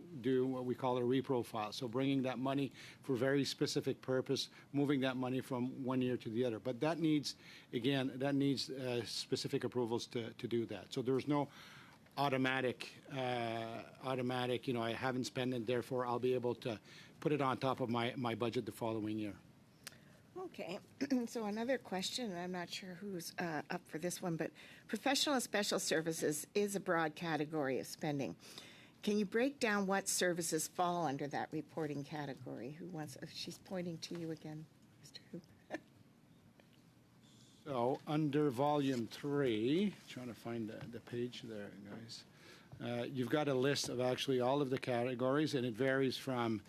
we call a reprofile. So bringing that money for very specific purpose, moving that money from one year to the other. But that needs specific approvals to do that. So there's no automatic, I haven't spent it, therefore I'll be able to put it on top of my budget the following year. Okay, so another question, and I'm not sure who's up for this one, but professional and special services is a broad category of spending. Can you break down what services fall under that reporting category? Who wants? She's pointing to you again, Mr. Hoop. So under volume 3, trying to find the page there, guys. You've got a list of actually all of the categories, and it varies from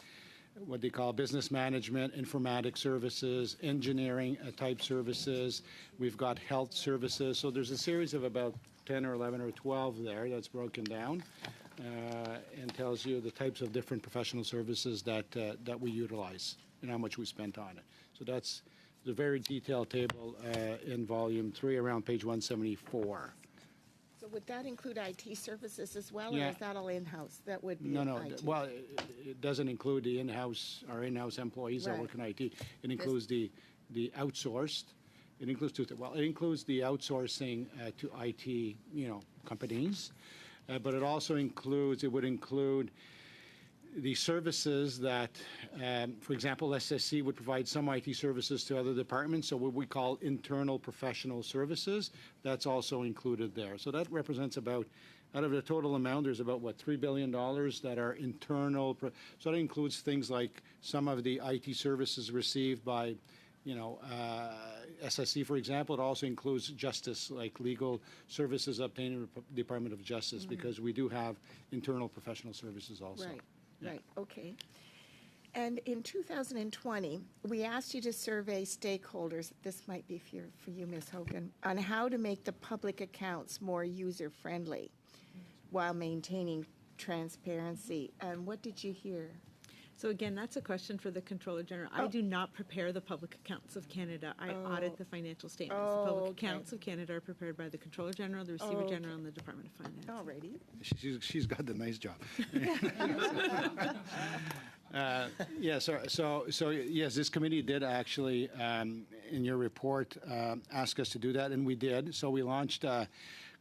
what they call business management, informatics services, engineering type services. We've got health services. So there's a series of about 10 or 11 or 12 there that's broken down and tells you the types of different professional services that we utilize and how much we spent on it. So that's the very detailed table in volume 3 around page 174. So would that include IT services as well, Yeah. or is that all in-house? That would be No. IT. Well, it doesn't include our in-house employees that Right. work in IT. It includes the outsourced. It includes it includes the outsourcing to IT, companies, but it also would include the services that, for example, SSC would provide some IT services to other departments, so what we call internal professional services, that's also included there. So that represents out of the total amount, there's about, $3 billion that are internal. So that includes things like some of the IT services received by, SSC, for example. It also includes justice, like legal services obtained in the Department of Justice, because we do have internal professional services also. Right. Right, okay. And in 2020, we asked you to survey stakeholders, this might be for you, Ms. Hogan, on how to make the public accounts more user-friendly while maintaining transparency. And what did you hear? So again, that's a question for the Controller General. I do not prepare the public accounts of Canada. I audit the financial statements. The public accounts of Canada are prepared by the Controller General, the Receiver General, and the Department of Finance. All righty. She's got the nice job. So yes, this committee did actually, in your report, ask us to do that, and we did. So we launched a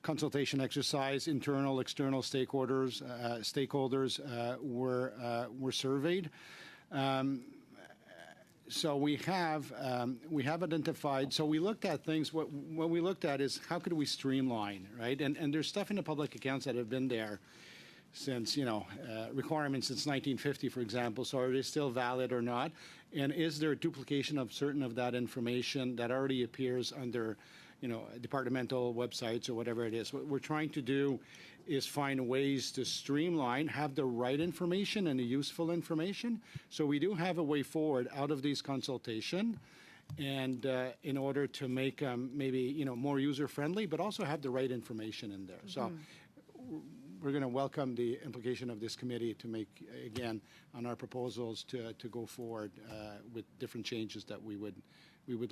consultation exercise. Internal, external stakeholders were surveyed. So we have identified. So we looked at things. What we looked at is how could we streamline, right? And there's stuff in the public accounts that have been there since, requirements since 1950, for example. So are they still valid or not? And is there a duplication of certain of that information that already appears under, departmental websites or whatever it is? What we're trying to do is find ways to streamline, have the right information and the useful information. So we do have a way forward out of these consultation, and in order to make maybe more user friendly, but also have the right information in there. So we're going to welcome the implication of this committee to make, again, on our proposals to go forward with different changes that we would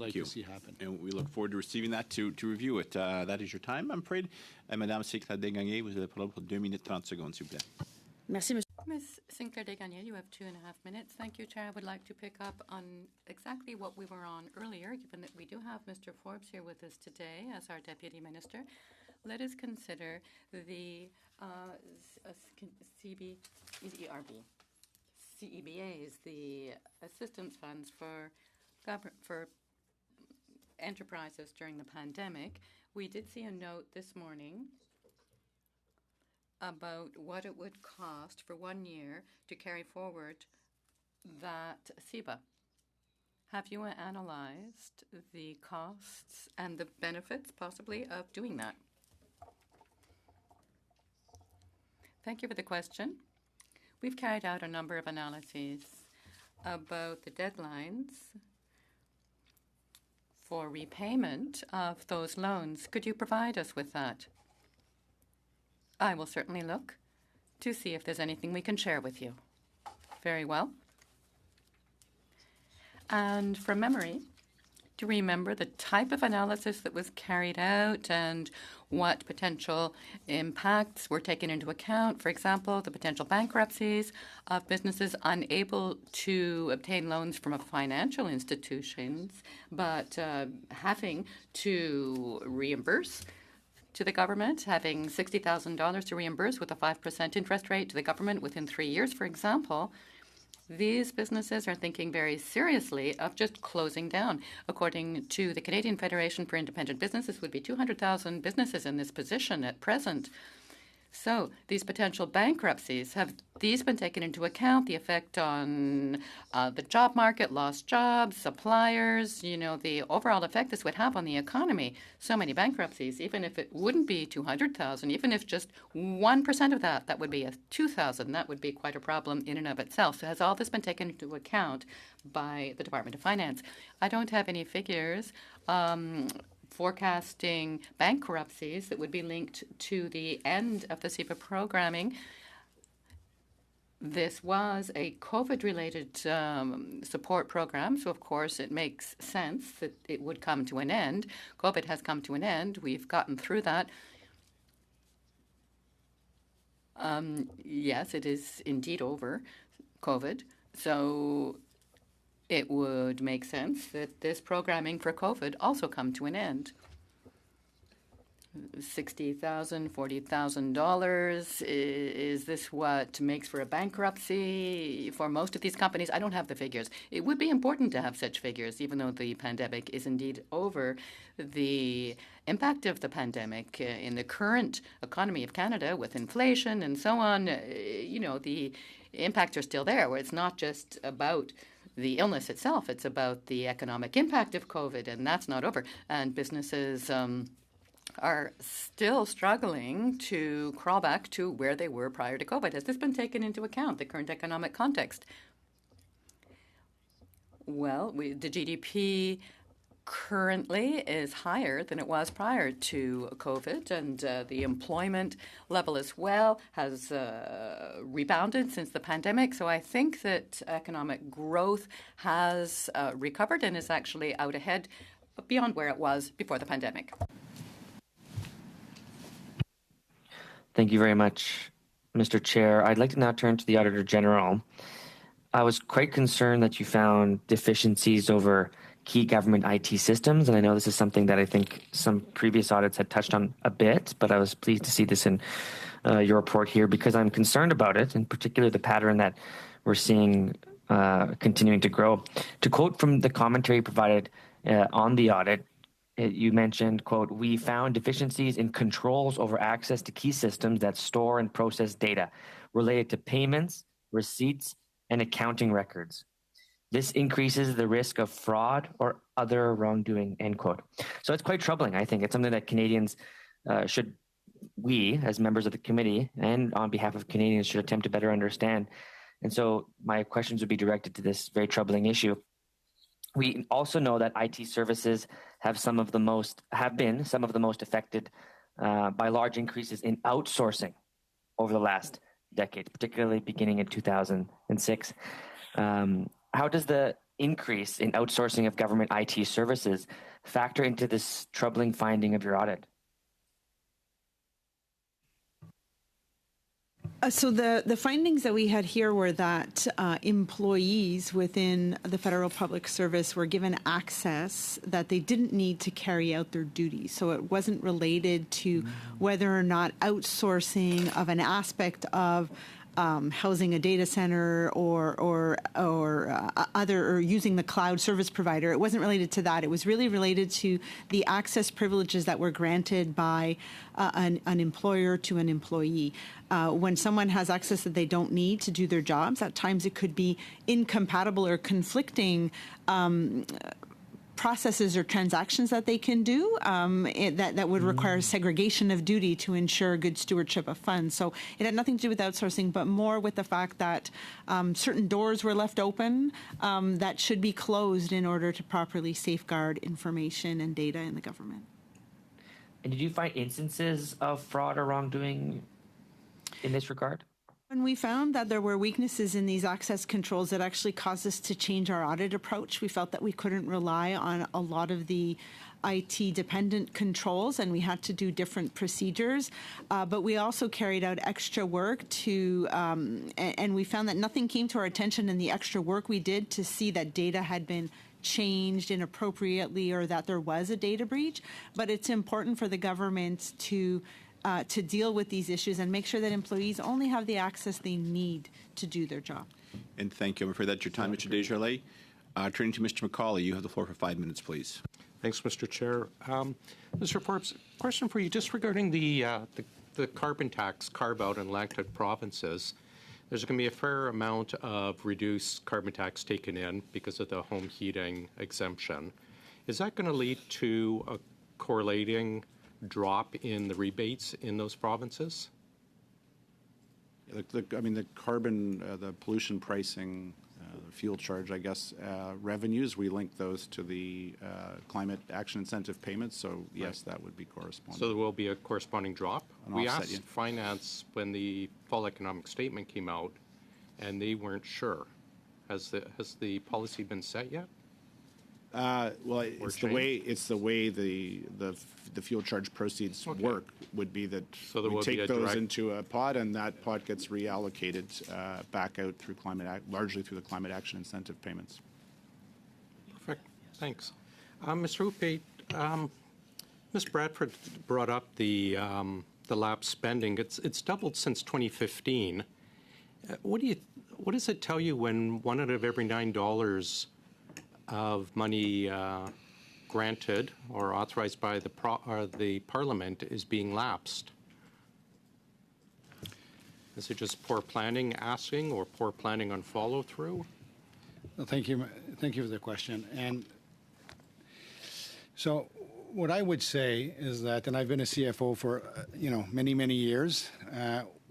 like to see happen. And we look forward to receiving that to review it. That is your time, I'm afraid. Madame Sinclair Desgagnés, vous avez la parole pour 2 minutes 30 secondes, s'il vous plaît. Ms. Sinclair Desgagnés, you have 2.5 minutes. Thank you, Chair. I would like to pick up on exactly what we were on earlier, given that we do have Mr. Forbes here with us today as our Deputy Minister. Let us consider the CEBAs, the assistance funds for enterprises during the pandemic. We did see a note this morning about what it would cost for 1 year to carry forward that CEBA. Have you analyzed the costs and the benefits, possibly, of doing that? Thank you for the question. We've carried out a number of analyses about the deadlines for repayment of those loans. Could you provide us with that? I will certainly look to see if there's anything we can share with you. Very well. And from memory, do you remember the type of analysis that was carried out and what potential impacts were taken into account? For example, the potential bankruptcies of businesses unable to obtain loans from financial institutions, but having to reimburse to the government, having $60,000 to reimburse with a 5% interest rate to the government within 3 years, for example. These businesses are thinking very seriously of just closing down. According to the Canadian Federation for Independent Business, this would be 200,000 businesses in this position at present. So these potential bankruptcies, have these been taken into account, the effect on the job market, lost jobs, suppliers, the overall effect this would have on the economy? So many bankruptcies, even if it wouldn't be 200,000, even if just 1% of that would be 2,000. That would be quite a problem in and of itself. So has all this been taken into account by the Department of Finance? I don't have any figures forecasting bankruptcies that would be linked to the end of the CEBA programming. This was a COVID-related support program, so of course it makes sense that it would come to an end. COVID has come to an end. We've gotten through that. Yes, it is indeed over, COVID. So it would make sense that this programming for COVID also come to an end. $60,000, $40,000, is this what makes for a bankruptcy for most of these companies? I don't have the figures. It would be important to have such figures, even though the pandemic is indeed over. The impact of the pandemic in the current economy of Canada with inflation and so on, the impacts are still there, where it's not just about the illness itself, it's about the economic impact of COVID, and that's not over. And businesses are still struggling to crawl back to where they were prior to COVID. Has this been taken into account, the current economic context? Well, the GDP currently is higher than it was prior to COVID, and the employment level as well has rebounded since the pandemic. So I think that economic growth has recovered and is actually out ahead beyond where it was before the pandemic. Thank you very much, Mr. Chair. I'd like to now turn to the Auditor General. I was quite concerned that you found deficiencies over key government IT systems, and I know this is something that I think some previous audits had touched on a bit, but I was pleased to see this in your report here because I'm concerned about it, in particular the pattern that we're seeing continuing to grow. To quote from the commentary provided on the audit, you mentioned, quote, "We found deficiencies in controls over access to key systems that store and process data related to payments, receipts, and accounting records. This increases the risk of fraud or other wrongdoing," end quote. So it's quite troubling, I think. It's something that Canadians we, as members of the committee and on behalf of Canadians, should attempt to better understand. And so my questions would be directed to this very troubling issue. We also know that IT services have been some of the most affected by large increases in outsourcing over the last decade, particularly beginning in 2006. How does the increase in outsourcing of government IT services factor into this troubling finding of your audit? So the findings that we had here were that employees within the federal public service were given access that they didn't need to carry out their duties. So it wasn't related to whether or not outsourcing of an aspect of housing a data center or using the cloud service provider. It wasn't related to that. It was really related to the access privileges that were granted by an employer to an employee. When someone has access that they don't need to do their jobs, at times it could be incompatible or conflicting processes or transactions that they can do that would require segregation of duty to ensure good stewardship of funds. So it had nothing to do with outsourcing, but more with the fact that certain doors were left open that should be closed in order to properly safeguard information and data in the government. And did you find instances of fraud or wrongdoing in this regard? When we found that there were weaknesses in these access controls that actually caused us to change our audit approach, we felt that we couldn't rely on a lot of the IT-dependent controls, and we had to do different procedures. But we also carried out extra work to, and we found that nothing came to our attention in the extra work we did to see that data had been changed inappropriately or that there was a data breach. But it's important for the government to deal with these issues and make sure that employees only have the access they need to do their job. And thank you. I'm afraid that's your time, Mr. Desjardins. Turning to Mr. McCauley, you have the floor for 5 minutes, please. Thanks, Mr. Chair. Mr. Forbes, question for you just regarding the carbon tax carve-out in elected provinces. There's going to be a fair amount of reduced carbon tax taken in because of the home heating exemption. Is that going to lead to a correlating drop in the rebates in those provinces? I mean, the carbon, the pollution pricing, fuel charge, I guess, revenues, we link those to the climate action incentive payments. So, yes, that would be corresponding. So there will be a corresponding drop? We offset, asked yeah. Finance when the fall economic statement came out, and they weren't sure. Has the policy been set yet? Well, it's the way the fuel charge proceeds work would be that So there we will be take a those direct- into a pot, and that pot gets reallocated back out through largely through the climate action incentive payments. Perfect. Thanks. Mr. Houpé, Ms. Bradford brought up the lapse spending. It's doubled since 2015. What does it tell you when one out of every $9 of money granted or authorized by the Parliament is being lapsed? Is it just poor planning asking or poor planning on follow-through? Well, thank you for the question. And so what I would say is that, and I've been a CFO for many years.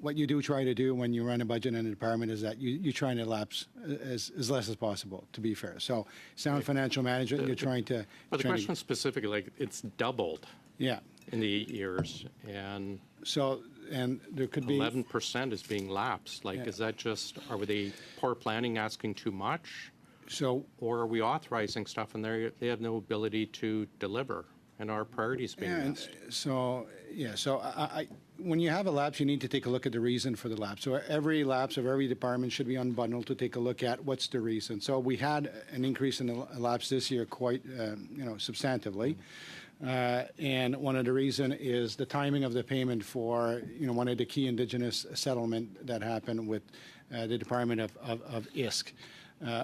What you do try to do when you run a budget in a department is that you try to lapse as less as possible, to be fair. So sound financial management, you're trying to... But the question specifically, like, it's doubled Yeah. in the 8 years, and So, and there could be... 11% is being lapsed. Like, Yeah. is that just, are they poor planning asking too much? So, Or are we authorizing stuff and they have no ability to deliver and our priorities being and missed? so I when you have a lapse, you need to take a look at the reason for the lapse. So every lapse of every department should be unbundled to take a look at what's the reason. So we had an increase in the lapse this year quite, substantively. And one of the reason is the timing of the payment for, one of the key Indigenous settlement that happened with the Department of ISK.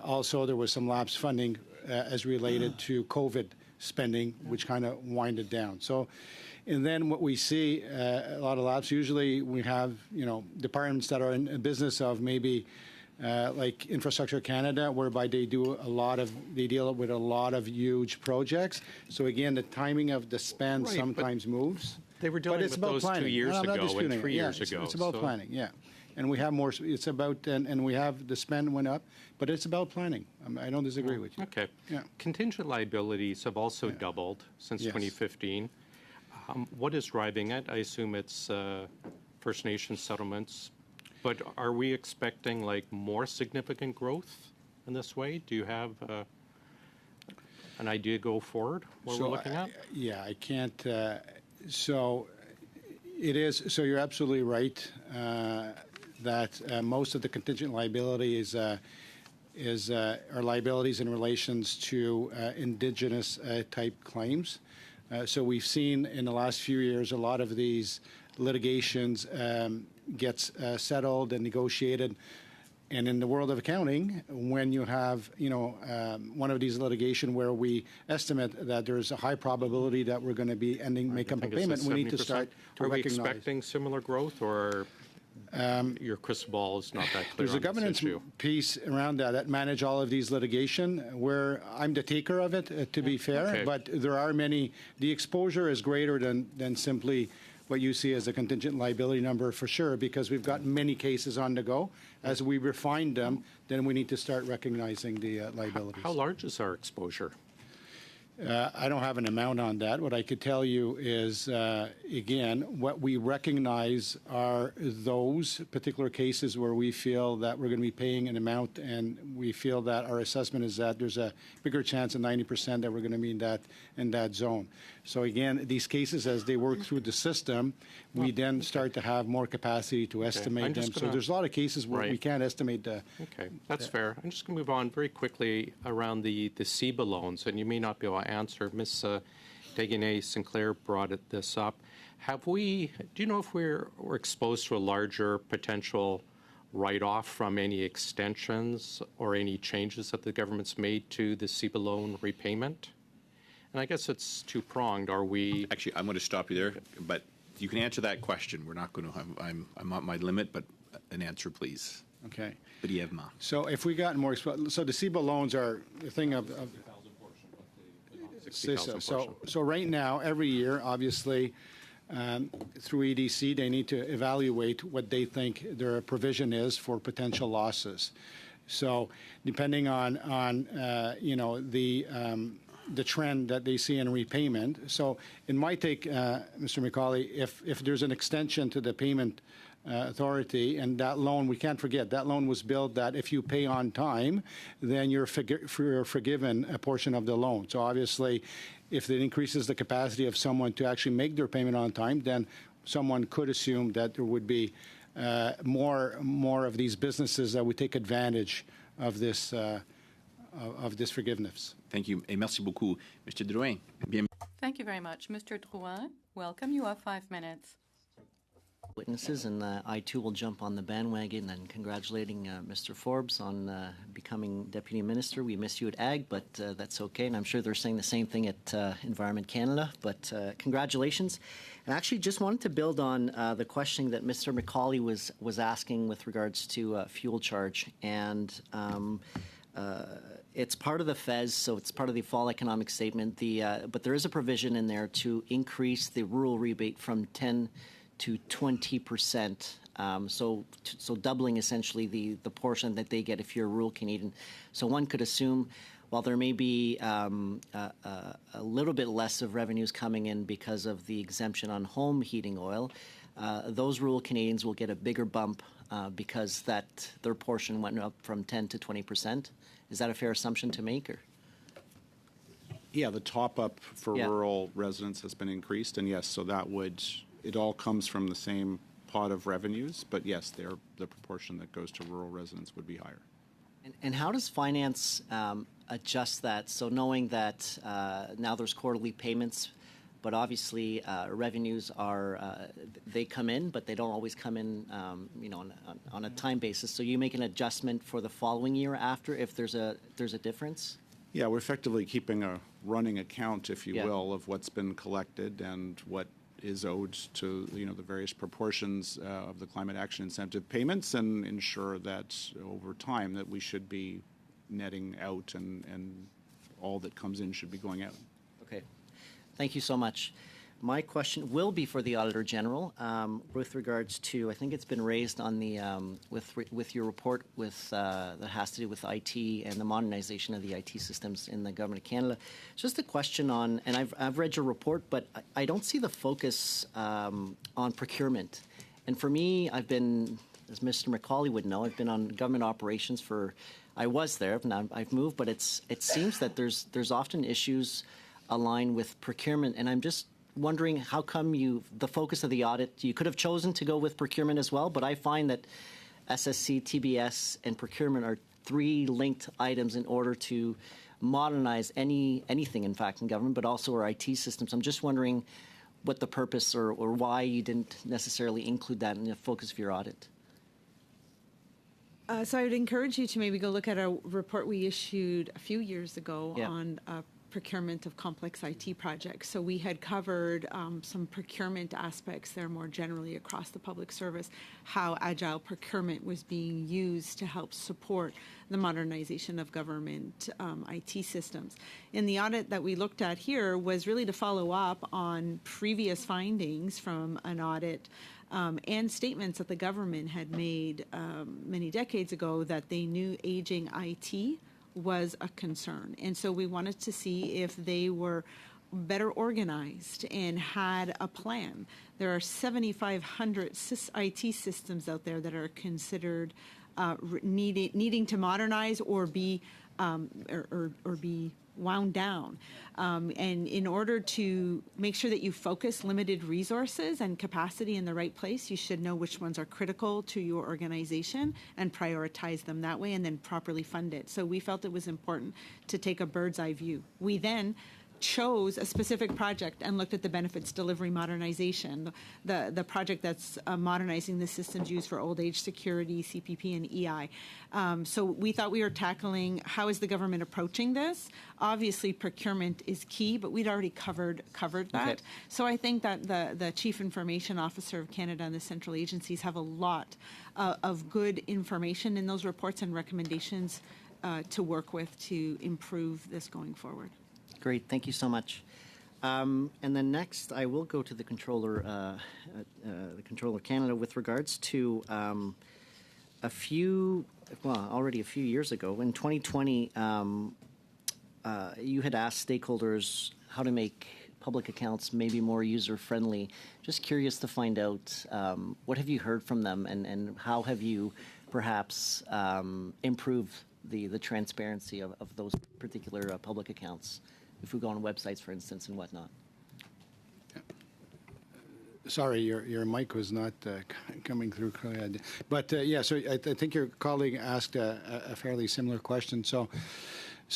Also, there was some lapse funding as related to COVID spending, which kind of winded down. So, and then what we see, a lot of lapse, usually we have, departments that are in a business of maybe like Infrastructure Canada, whereby they deal with a lot of huge projects. So again, the timing of the spend Right, sometimes moves. They were dealing But it's with about those planning. 2 years I'm not ago and disputing it. 3 Yeah, years ago. It's about so- planning, yeah. And we have more, it's about, and we have, the spend went up, but it's about planning. I don't disagree with you. Okay. Yeah. Contingent liabilities have also doubled since Yes. 2015. What is driving it? I assume it's First Nations settlements. But are we expecting like more significant growth in this way? Do you have an idea go forward what we're looking at? Yeah, I can't. So it is. So you're absolutely right that most of the contingent liability are liabilities in relations to Indigenous type claims. So we've seen in the last few years a lot of these litigations, gets settled and negotiated. And in the world of accounting, when you have, one of these litigation where we estimate that there's a high probability that we're going to be make up a payment, we need to start to Are we recognize. expecting similar growth, or your crystal ball is not that clear There's a on this governance issue? piece around that manage all of these litigation, where I'm the taker of it, to be fair, Okay. but there are many, the exposure is greater than simply what you see as a contingent liability number for sure, because we've got many cases on the go. As we refine them, then we need to start recognizing the liabilities. How large is our exposure? I don't have an amount on that. What I could tell you is, again, what we recognize are those particular cases where we feel that we're going to be paying an amount, and we feel that our assessment is that there's a bigger chance of 90% that we're going to be in that zone. So again, these cases, as they work through the system, we then start to have more capacity to estimate them. So there's a lot of cases where we can't estimate the. Okay, that's fair. I'm just going to move on very quickly around the CEBA loans, and you may not be able to answer. Ms. Deguenay Sinclair brought this up. Do you know if we're exposed to a larger potential write-off from any extensions or any changes that the government's made to the CEBA loan repayment? And I guess it's two-pronged. Are we... Actually, I'm going to stop you there, but you can answer that question. We're not going to have, I'm at my limit, but an answer, please. Okay. Brièvement. So if we got more, so the CEBA loans are a thing of 60,000 portion. So right now, every year, obviously, through EDC, they need to evaluate what they think their provision is for potential losses. So depending on the trend that they see in repayment. So it might take, Mr. McCauley, if there's an extension to the payment authority, and that loan, we can't forget, that loan was built that if you pay on time, then you're forgiven a portion of the loan. So obviously, if it increases the capacity of someone to actually make their payment on time, then someone could assume that there would be more of these businesses that would take advantage of this forgiveness. Thank you. Et merci beaucoup. Mr. Drouin. Thank you very much. Mr. Drouin, welcome. You have 5 minutes. Witnesses, and I too will jump on the bandwagon and congratulating Mr. Forbes on becoming Deputy Minister. We miss you at AG, but that's okay, and I'm sure they're saying the same thing at Environment Canada, but congratulations. And actually just wanted to build on the questioning that Mr. McCauley was asking with regards to fuel charge, and it's part of the FES, so it's part of the fall economic statement, but there is a provision in there to increase the rural rebate from 10 to 20%, so doubling essentially the portion that they get if you're a rural Canadian. So one could assume, while there may be a little bit less of revenues coming in because of the exemption on home heating oil, those rural Canadians will get a bigger bump because their portion went up from 10 to 20%. Is that a fair assumption to make? Or? Yeah, the top up for rural residents has been increased, and yes, so that would. It all comes from the same pot of revenues, but yes, the proportion that goes to rural residents would be higher. And how does finance adjust that? So knowing that now there's quarterly payments, but obviously revenues they come in, but they don't always come in, on a time basis. So you make an adjustment for the following year after if there's a difference. Yeah, we're effectively keeping a running account, if you will, of what's been collected and what is owed to the various proportions of the climate action incentive payments, and ensure that over time that we should be netting out and all that comes in should be going out. Okay, thank you so much. My question will be for the Auditor General with regards to, I think it's been raised on the with your report that has to do with IT and the modernization of the IT systems in the Government of Canada. Just a question on, and I've read your report, but I don't see the focus on procurement. And for me, I've been, as Mr. McCauley would know, I've been on government operations I was there, now I've moved, but it seems that there's often issues aligned with procurement, and I'm just wondering how come the focus of the audit, you could have chosen to go with procurement as well, but I find that SSC, TBS, and procurement are 3 linked items in order to modernize anything, in fact, in government, but also our IT systems. I'm just wondering what the purpose or why you didn't necessarily include that in the focus of your audit? So I would encourage you to maybe go look at a report we issued a few years ago Yeah. on procurement of complex IT projects. So we had covered some procurement aspects there more generally across the public service, how agile procurement was being used to help support the modernization of government IT systems. And the audit that we looked at here was really to follow up on previous findings from an audit and statements that the government had made many decades ago that they knew aging IT was a concern. And so we wanted to see if they were better organized and had a plan. There are 7,500 IT systems out there that are considered needing to modernize or be be wound down. And in order to make sure that you focus limited resources and capacity in the right place, you should know which ones are critical to your organization and prioritize them that way and then properly fund it. So we felt it was important to take a bird's eye view. We then chose a specific project and looked at the benefits delivery modernization, the project that's modernizing the systems used for old age security, CPP, and EI. So we thought we were tackling how is the government approaching this. Obviously, procurement is key, but we'd already covered that. Okay. So I think that the Chief Information Officer of Canada and the central agencies have a lot of good information in those reports and recommendations to work with to improve this going forward. Great, thank you so much. And then next, I will go to the Controller Canada with regards to already a few years ago, in 2020, you had asked stakeholders how to make public accounts maybe more user-friendly. Just curious to find out, what have you heard from them, and how have you perhaps improved the transparency of those particular public accounts, if we go on websites, for instance, and whatnot? Sorry, your mic was not coming through clearly. But yeah, so I think your colleague asked a fairly similar question. So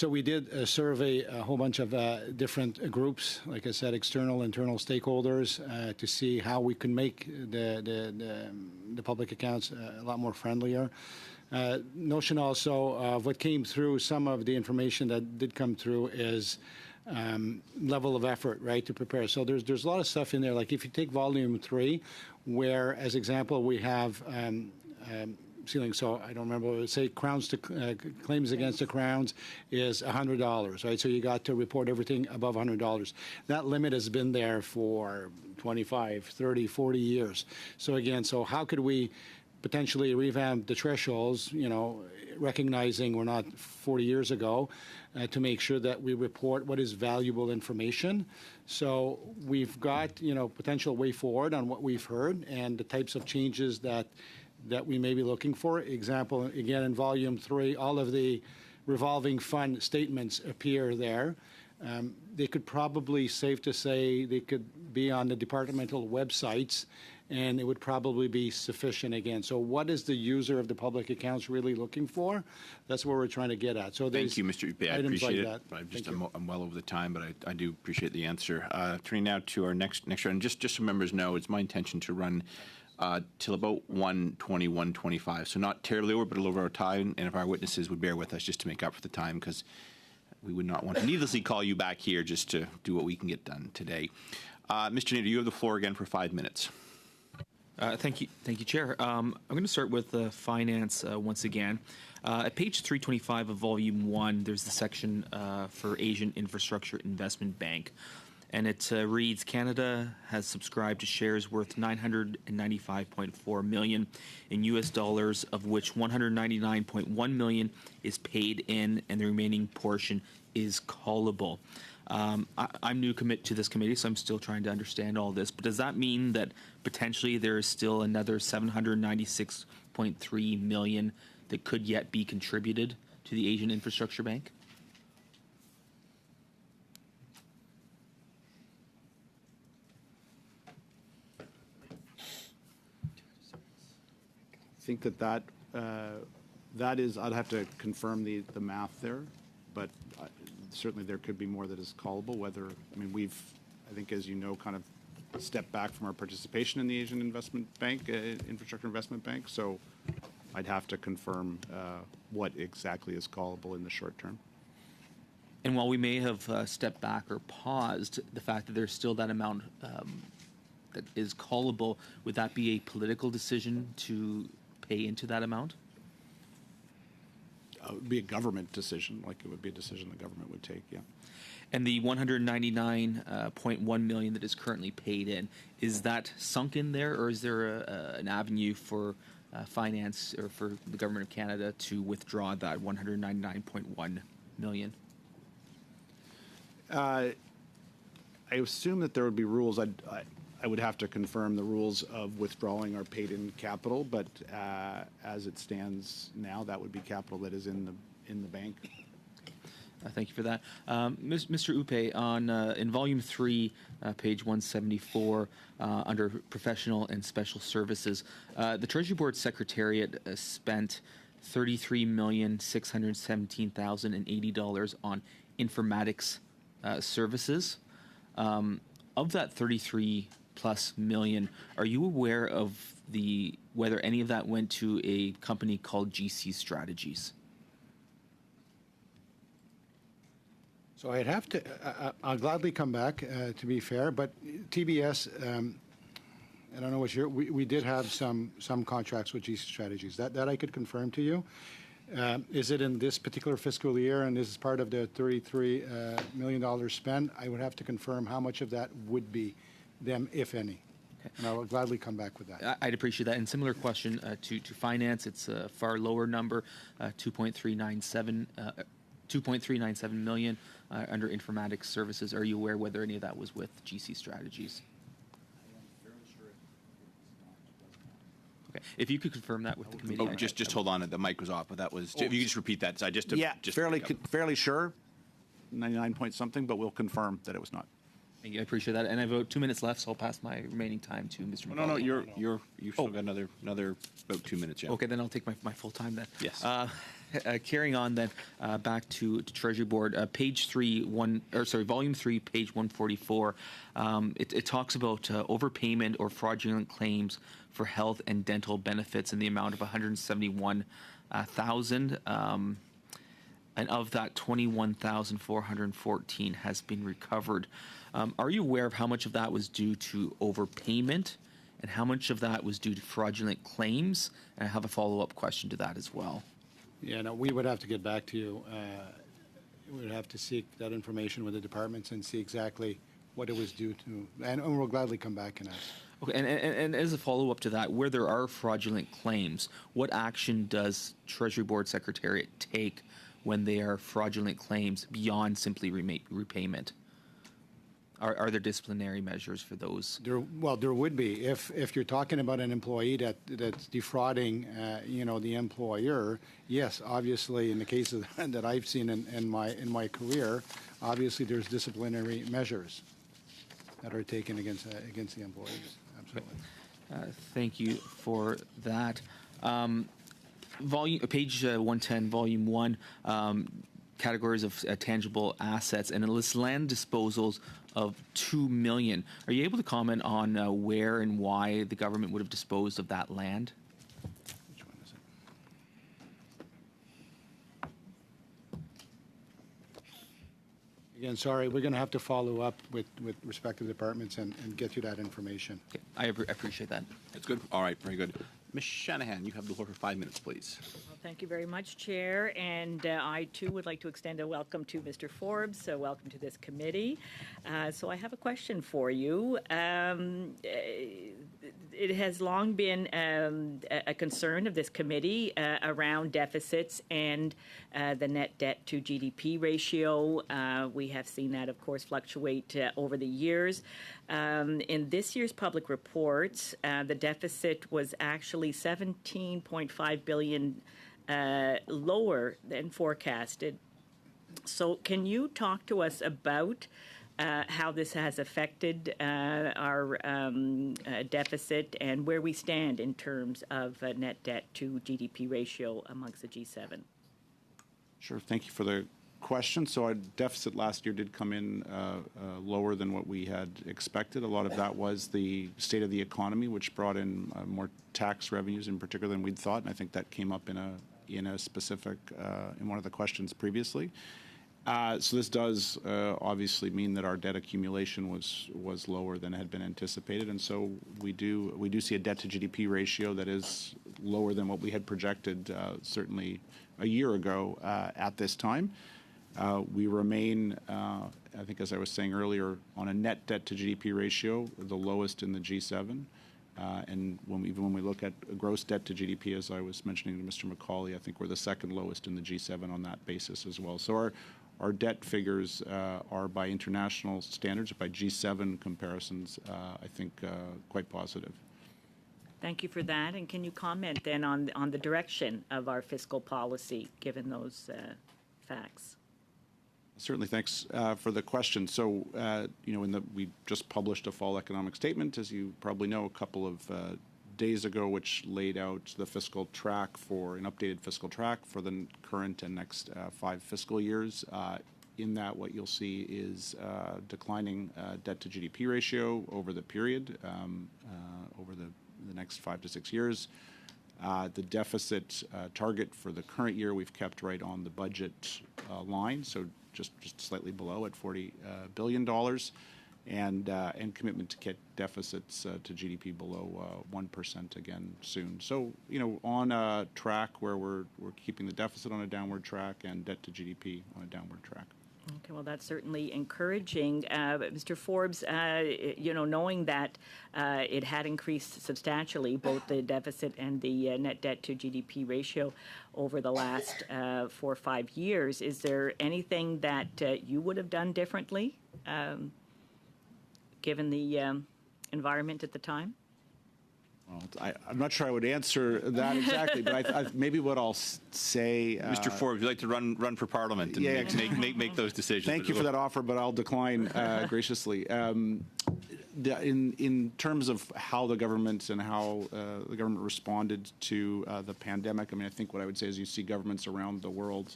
we did survey a whole bunch of different groups, like I said, external, internal stakeholders, to see how we can make the public accounts a lot more friendlier. Notion also of what came through, some of the information that did come through is level of effort, right, to prepare. So there's a lot of stuff in there. Like if you take volume 3, where, as example, we have ceiling. So I don't remember. Say crowns to claims against the crowns is $100, right? So you got to report everything above $100. That limit has been there for 25, 30, 40 years. So again, so how could we potentially revamp the thresholds, recognizing we're not 40 years ago, to make sure that we report what is valuable information. So we've got, potential way forward on what we've heard and the types of changes that we may be looking for. Example, again, in volume 3, all of the revolving fund statements appear there. They could probably, safe to say, they could be on the departmental websites, and it would probably be sufficient again. So what is the user of the public accounts really looking for? That's what we're trying to get at. So Thank you, Mr. Dubé. I appreciate it. I'm well over the time, but I do appreciate the answer. Turning now to our next round. Just so members know, it's my intention to run till about 1:20, 1:25. So not terribly over, but a little over our time. And if our witnesses would bear with us just to make up for the time, because we would not want to needlessly call you back here just to do what we can get done today. Mr. Nader, you have the floor again for 5 minutes. Thank you, Chair. I'm going to start with finance once again. At page 325 of Volume 1, there's the section for Asian Infrastructure Investment Bank. And it reads, Canada has subscribed to shares worth $995.4 million in U.S. dollars, of which $199.1 million is paid in, and the remaining portion is callable. I'm new to this committee, so I'm still trying to understand all this. But does that mean that potentially there is still another $796.3 million that could yet be contributed to the Asian Infrastructure Bank? I think that is, I'd have to confirm the math there, but certainly there could be more that is callable, I think as you know, kind of stepped back from our participation in the Asian Investment Bank, Infrastructure Investment Bank. So I'd have to confirm what exactly is callable in the short term. And while we may have stepped back or paused, the fact that there's still that amount that is callable, would that be a political decision to pay into that amount? It would be a government decision, like it would be a decision the government would take, yeah. And the $199.1 million that is currently paid in, is that sunk in there, or is there an avenue for finance or for the Government of Canada to withdraw that $199.1 million? I assume that there would be rules. I would have to confirm the rules of withdrawing our paid-in capital, but as it stands now, that would be capital that is in the bank. Thank you for that. Mr. Upe, in Volume 3, page 174, under Professional and Special Services, the Treasury Board Secretariat spent $33,617,080 on informatics services. Of that 33+ million, are you aware of whether any of that went to a company called GC Strategies? So I'd have to, I'll gladly come back, to be fair, but TBS, I don't know what we did have some contracts with GC Strategies. That I could confirm to you. Is it in this particular fiscal year, and this is part of the $33 million spend? I would have to confirm how much of that would be them, if any. Okay. And I will gladly come back with that. I'd appreciate that. And similar question to finance. It's a far lower number, 2.397 million under informatics services. Are you aware whether any of that was with GC Strategies? Okay. If you could confirm that with the committee. Oh, just hold on. The mic was off, but that was. If you could just repeat that, so fairly sure, 99 point something, but we'll confirm that it was not. Thank you. I appreciate that. And I have about 2 minutes left, so I'll pass my remaining time to Mr. McCauley. No, you've still got another about 2 minutes. Yeah. Okay, then I'll take my full time then. Yes. Carrying on then, back to Treasury Board, Volume 3, page 144. It talks about overpayment or fraudulent claims for health and dental benefits in the amount of $171,000, and of that, 21,414 has been recovered. Are you aware of how much of that was due to overpayment, and how much of that was due to fraudulent claims? And I have a follow-up question to that as well. Yeah, no, we would have to get back to you. We would have to seek that information with the departments and see exactly what it was due to, and we'll gladly come back and ask. Okay, and as a follow-up to that, where there are fraudulent claims, what action does Treasury Board Secretariat take when they are fraudulent claims beyond simply repayment? Are there disciplinary measures for those? There would be. If you're talking about an employee that's defrauding, the employer, yes, obviously, in the cases that I've seen in my career, obviously there's disciplinary measures that are taken against the employees. Absolutely. Thank you for that. Page 110, Volume 1, categories of tangible assets, and it lists land disposals of $2 million. Are you able to comment on where and why the government would have disposed of that land? Which one is it? Again, sorry, we're going to have to follow up with respective departments and get you that information. Okay. I appreciate that. That's good. All right, very good. Ms. Shanahan, you have the floor for 5 minutes, please. Well, thank you very much, Chair. And I, too, would like to extend a welcome to Mr. Forbes. Welcome to this committee. So I have a question for you. It has long been a concern of this committee around deficits and the net debt to GDP ratio. We have seen that, of course, fluctuate over the years. In this year's public reports, the deficit was actually $17.5 billion lower than forecasted. So can you talk to us about how this has affected our deficit and where we stand in terms of net debt to GDP ratio amongst the G7? Sure. Thank you for the question. So our deficit last year did come in lower than what we had expected. A lot of that was the state of the economy, which brought in more tax revenues in particular than we'd thought, and I think that came up in a specific in one of the questions previously. So this does obviously mean that our debt accumulation was lower than had been anticipated, and so we do see a debt to GDP ratio that is lower than what we had projected certainly a year ago at this time. We remain, I think, as I was saying earlier, on a net debt to GDP ratio, the lowest in the G7. And even when we look at gross debt to GDP, as I was mentioning to Mr. McCauley, I think we're the second lowest in the G7 on that basis as well. So our debt figures are, by international standards, by G7 comparisons, I think quite positive. Thank you for that. And can you comment then on the direction of our fiscal policy, given those facts? Certainly, thanks for the question. So, we just published a fall economic statement, as you probably know, a couple of days ago, which laid out the fiscal track for an updated fiscal track for the current and next 5 fiscal years. In that, what you'll see is declining debt to GDP ratio over the period, over the next 5 to 6 years. The deficit target for the current year we've kept right on the budget line, so just slightly below at $40 billion, and commitment to get deficits to GDP below 1% again soon. So on a track where we're keeping the deficit on a downward track and debt to GDP on a downward track. Okay, well, that's certainly encouraging. Mr. Forbes, knowing that it had increased substantially, both the deficit and the net debt to GDP ratio over the last 4 or 5 years, is there anything that you would have done differently, given the environment at the time? Well, I'm not sure I would answer that exactly, but maybe what I'll say... Mr. Forbes, would you like to run for Parliament and make those decisions? Thank you for that offer, but I'll decline graciously. In terms of how the government and how the government responded to the pandemic, I think what I would say is you see governments around the world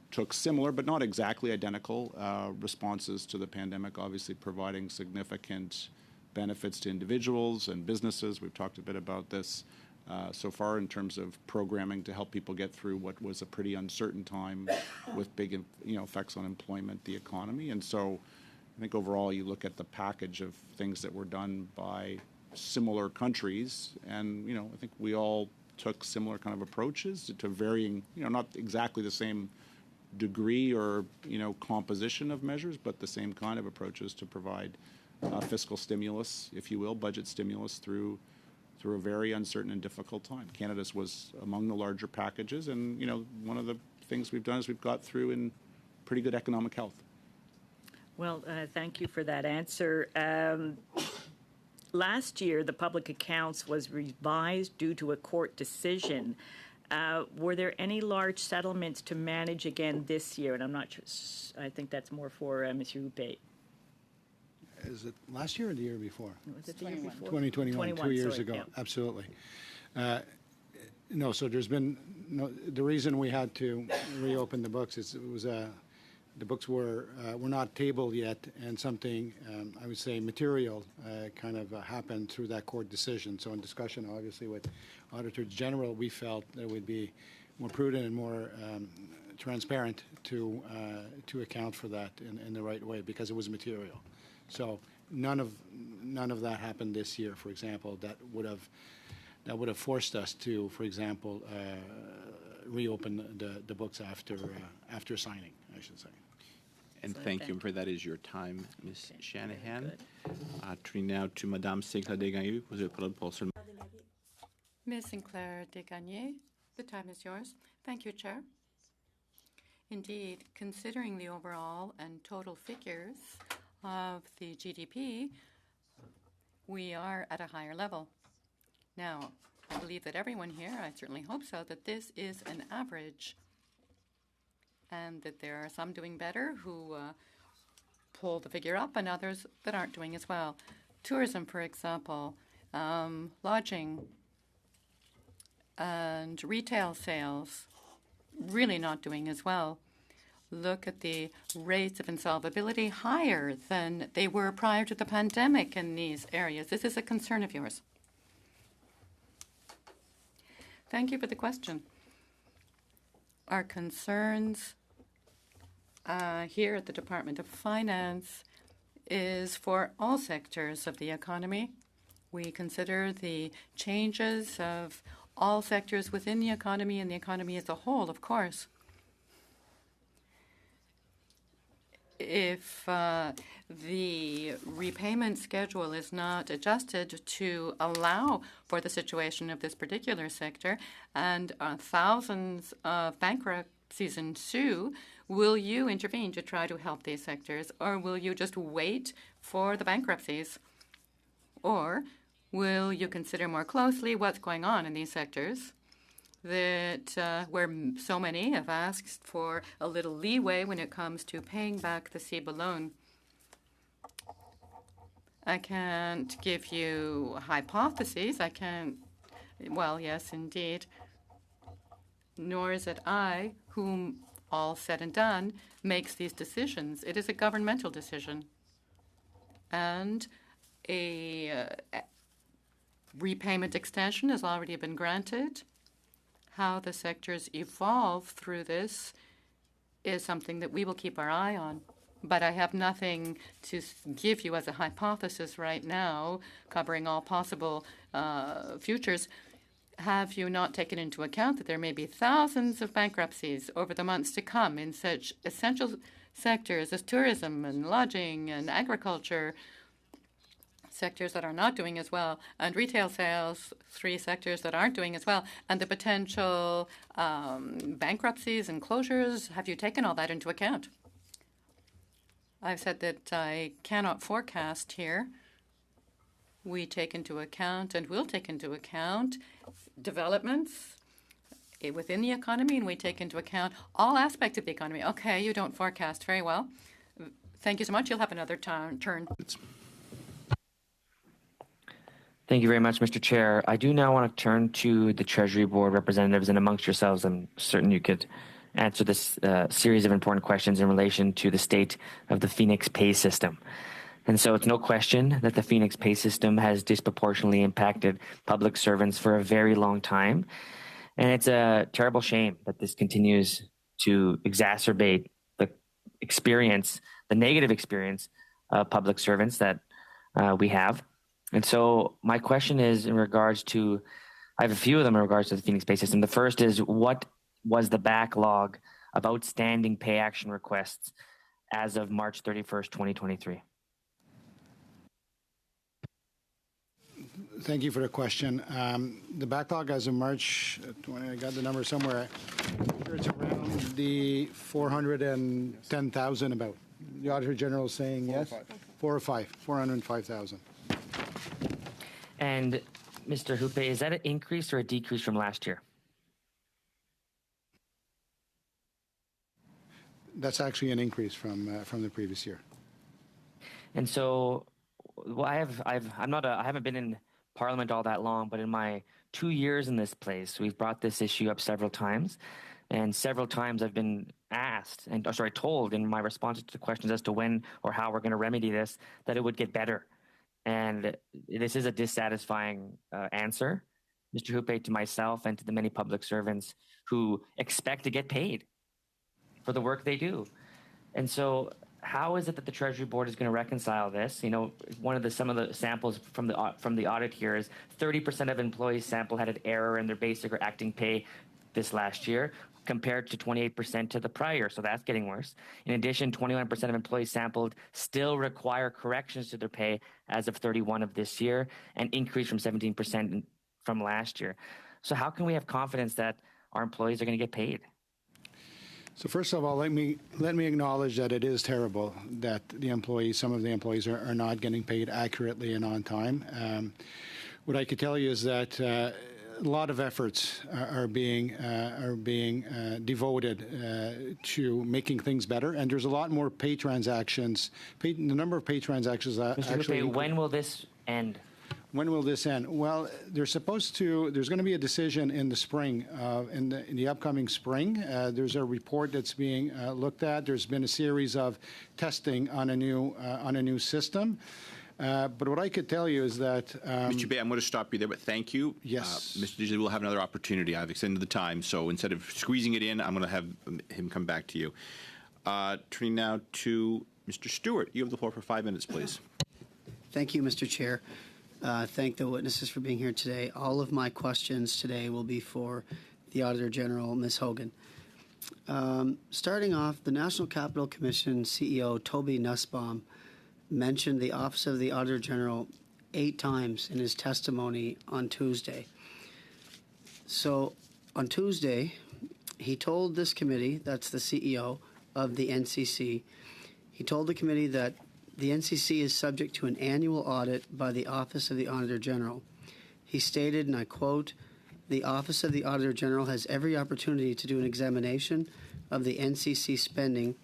took similar, but not exactly identical, responses to the pandemic, obviously providing significant benefits to individuals and businesses. We've talked a bit about this so far in terms of programming to help people get through what was a pretty uncertain time with big effects on employment, the economy. And so I think overall you look at the package of things that were done by similar countries, and I think we all took similar kind of approaches to varying, not exactly the same degree or composition of measures, but the same kind of approaches to provide fiscal stimulus, if you will, budget stimulus through a very uncertain and difficult time. Canada's was among the larger packages, and one of the things we've done is we've got through in pretty good economic health. Well, thank you for that answer. Last year, the public accounts was revised due to a court decision. Were there any large settlements to manage again this year? And I'm not sure. I think that's more for Mr. Huppé. Is it last year or the year before? Was it the year before? 2021, 2 years ago. Yeah. Absolutely. No, so there's been the reason we had to reopen the books is it was the books were not tabled yet, and something I would say material kind of happened through that court decision. So in discussion, obviously, with Auditor General, we felt that it would be more prudent and more transparent to account for that in the right way because it was material. So none of that happened this year, for example, that would have forced us to, for example, reopen the books after signing, I should say. And thank you for that is your time, Ms. Shanahan. Turning now to Madame Sinclair Desgagnés. Vous avez parlé pour seulement. Ms. Sinclair Desgagnés, the time is yours. Thank you, Chair. Indeed, considering the overall and total figures of the GDP, we are at a higher level. Now, I believe that everyone here, I certainly hope so, that this is an average and that there are some doing better who pull the figure up and others that aren't doing as well. Tourism, for example, lodging and retail sales really not doing as well. look at the rates of insolvability higher than they were prior to the pandemic in these areas. This is a concern of yours. Thank you for the question. Our concerns here at the Department of Finance is for all sectors of the economy. We consider the changes of all sectors within the economy and the economy as a whole, of course. If the repayment schedule is not adjusted to allow for the situation of this particular sector and thousands of bankruptcies ensue, will you intervene to try to help these sectors, or will you just wait for the bankruptcies? Or will you consider more closely what's going on in these sectors that where so many have asked for a little leeway when it comes to paying back the CEBA loan? I can't give you hypotheses. I can't, well, yes, indeed. Nor is it I, whom all said and done, makes these decisions. It is a governmental decision. And a repayment extension has already been granted. How the sectors evolve through this is something that we will keep our eye on. But I have nothing to give you as a hypothesis right now, covering all possible futures. Have you not taken into account that there may be thousands of bankruptcies over the months to come in such essential sectors as tourism and lodging and agriculture, sectors that are not doing as well, and retail sales, 3 sectors that aren't doing as well, and the potential bankruptcies and closures? Have you taken all that into account? I've said that I cannot forecast here. We take into account and will take into account developments within the economy, and we take into account all aspects of the economy. Okay, you don't forecast very well. Thank you so much. You'll have another turn. Thank you very much, Mr. Chair. I do now want to turn to the Treasury Board representatives, and amongst yourselves, I'm certain you could answer this series of important questions in relation to the state of the Phoenix pay system. And so it's no question that the Phoenix pay system has disproportionately impacted public servants for a very long time. And it's a terrible shame that this continues to exacerbate the experience, the negative experience of public servants that we have. And so my question is in regards to, I have a few of them in regards to the Phoenix pay system. The first is, what was the backlog of outstanding pay action requests as of March 31st, 2023? Thank you for the question. The backlog as of March 20, I got the number somewhere. It's around the 410,000 about. The Auditor General is saying yes? 405,000. And Mr. Hupé, is that an increase or a decrease from last year? That's actually an increase from the previous year. And so, well, I haven't been in Parliament all that long, but in my 2 years in this place, we've brought this issue up several times, and several times I've been asked and told in my responses to questions as to when or how we're going to remedy this that it would get better. And this is a dissatisfying answer, Mr. Hupé, to myself and to the many public servants who expect to get paid for the work they do. And so how is it that the Treasury Board is going to reconcile this? You know, some of the samples from the audit here is 30% of employees sampled had an error in their basic or acting pay this last year, compared to 28% to the prior, so that's getting worse. In addition, 21% of employees sampled still require corrections to their pay as of 31 of this year, an increase from 17% from last year. So how can we have confidence that our employees are going to get paid? So first of all, let me acknowledge that it is terrible that some of the employees are not getting paid accurately and on time. What I could tell you is that a lot of efforts are being devoted to making things better, and there's a lot more pay transactions. The number of pay transactions Mr. actually. Hupé, when will this end? When will this end? Well, there's going to be a decision in the spring, in the upcoming spring. There's a report that's being looked at. There's been a series of testing on a new system. But what I could tell you is that... Mr. Bay, I'm going to stop you there, but thank you. Yes. Mr. Digital will have another opportunity. I've extended the time, so instead of squeezing it in, I'm going to have him come back to you. Turning now to Mr. Stewart. You have the floor for 5 minutes, please. Thank you, Mr. Chair. Thank the witnesses for being here today. All of my questions today will be for the Auditor General, Ms. Hogan. Starting off, the National Capital Commission CEO, Toby Nussbaum, mentioned the Office of the Auditor General 8 times in his testimony on Tuesday. So on Tuesday, he told this committee, that's the CEO of the NCC, he told the committee that the NCC is subject to an annual audit by the Office of the Auditor General. He stated, and I quote, "The Office of the Auditor General has every opportunity to do an examination of the NCC spending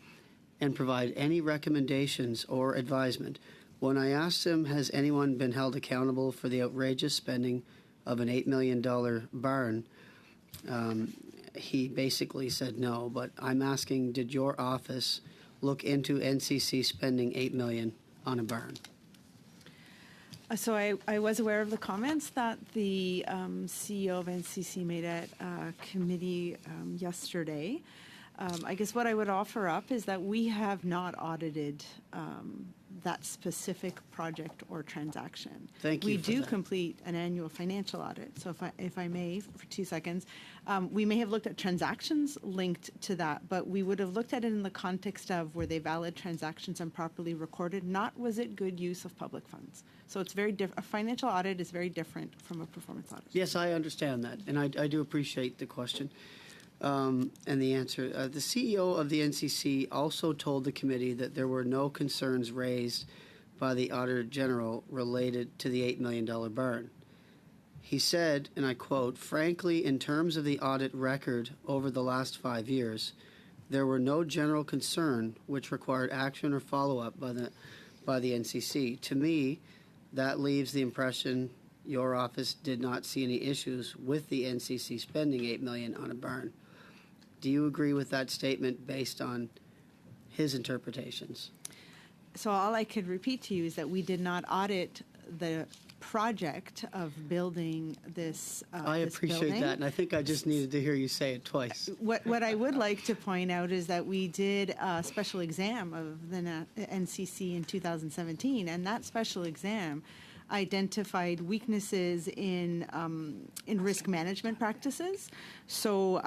and provide any recommendations or advisement. When I asked him, has anyone been held accountable for the outrageous spending of an $8 million barn, he basically said no. But I'm asking, did your office look into NCC spending $8 million on a barn?" So I was aware of the comments that the CEO of NCC made at committee yesterday. I guess what I would offer up is that we have not audited that specific project or transaction. Thank you We for do that. complete an annual financial audit. So if I may, for 2 seconds, we may have looked at transactions linked to that, but we would have looked at it in the context of were they valid transactions and properly recorded, not was it good use of public funds. So it's very different. A financial audit is very different from a performance audit. Yes, I understand that, and I do appreciate the question and the answer. The CEO of the NCC also told the committee that there were no concerns raised by the Auditor General related to the $8 million barn. He said, and I quote, "Frankly, in terms of the audit record over the last 5 years, there were no general concern which required action or follow-up by the NCC. To me, that leaves the impression your office did not see any issues with the NCC spending $8 million on a barn." Do you agree with that statement based on his interpretations? So all I could repeat to you is that we did not audit the project of building this I appreciate building. that, and I think I just needed to hear you say it twice. What I would like to point out is that we did a special exam of the NCC in 2017, and that special exam identified weaknesses in risk management practices. So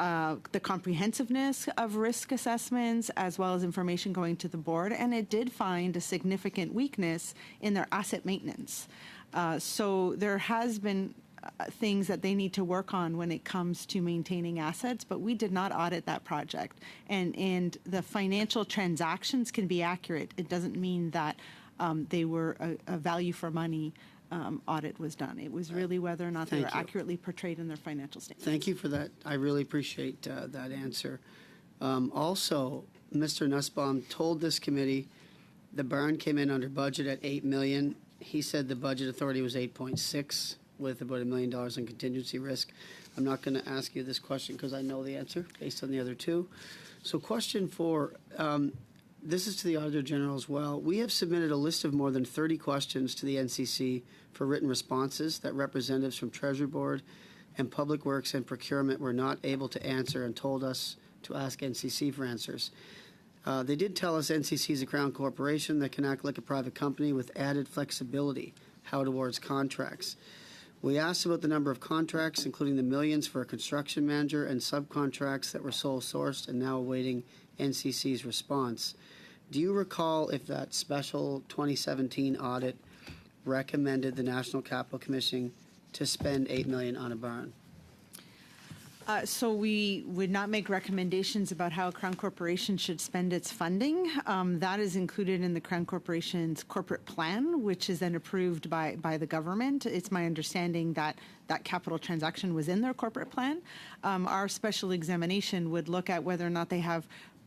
the comprehensiveness of risk assessments, as well as information going to the board, and it did find a significant weakness in their asset maintenance. So there has been things that they need to work on when it comes to maintaining assets, but we did not audit that project. And the financial transactions can be accurate. It doesn't mean that they were a value for money audit was done. It was really whether or not they were accurately portrayed in their financial statements. Thank you for that. I really appreciate that answer. Also, Mr. Nussbaum told this committee the barn came in under budget at $8 million. He said the budget authority was 8.6 with about $1 million in contingency risk. I'm not going to ask you this question because I know the answer based on the other two. So question 4, this is to the Auditor General as well. We have submitted a list of more than 30 questions to the NCC for written responses that representatives from Treasury Board and Public Works and Procurement were not able to answer and told us to ask NCC for answers. They did tell us NCC is a Crown corporation that can act like a private company with added flexibility, how towards contracts. We asked about the number of contracts, including the millions for a construction manager and subcontracts that were sole sourced and now awaiting NCC's response. Do you recall if that special 2017 audit recommended the National Capital Commission to spend $8 million on a barn? So we would not make recommendations about how a Crown Corporation should spend its funding. That is included in the Crown Corporation's corporate plan, which is then approved by the government. It's my understanding that that capital transaction was in their corporate plan. Our special examination would look at whether or not they have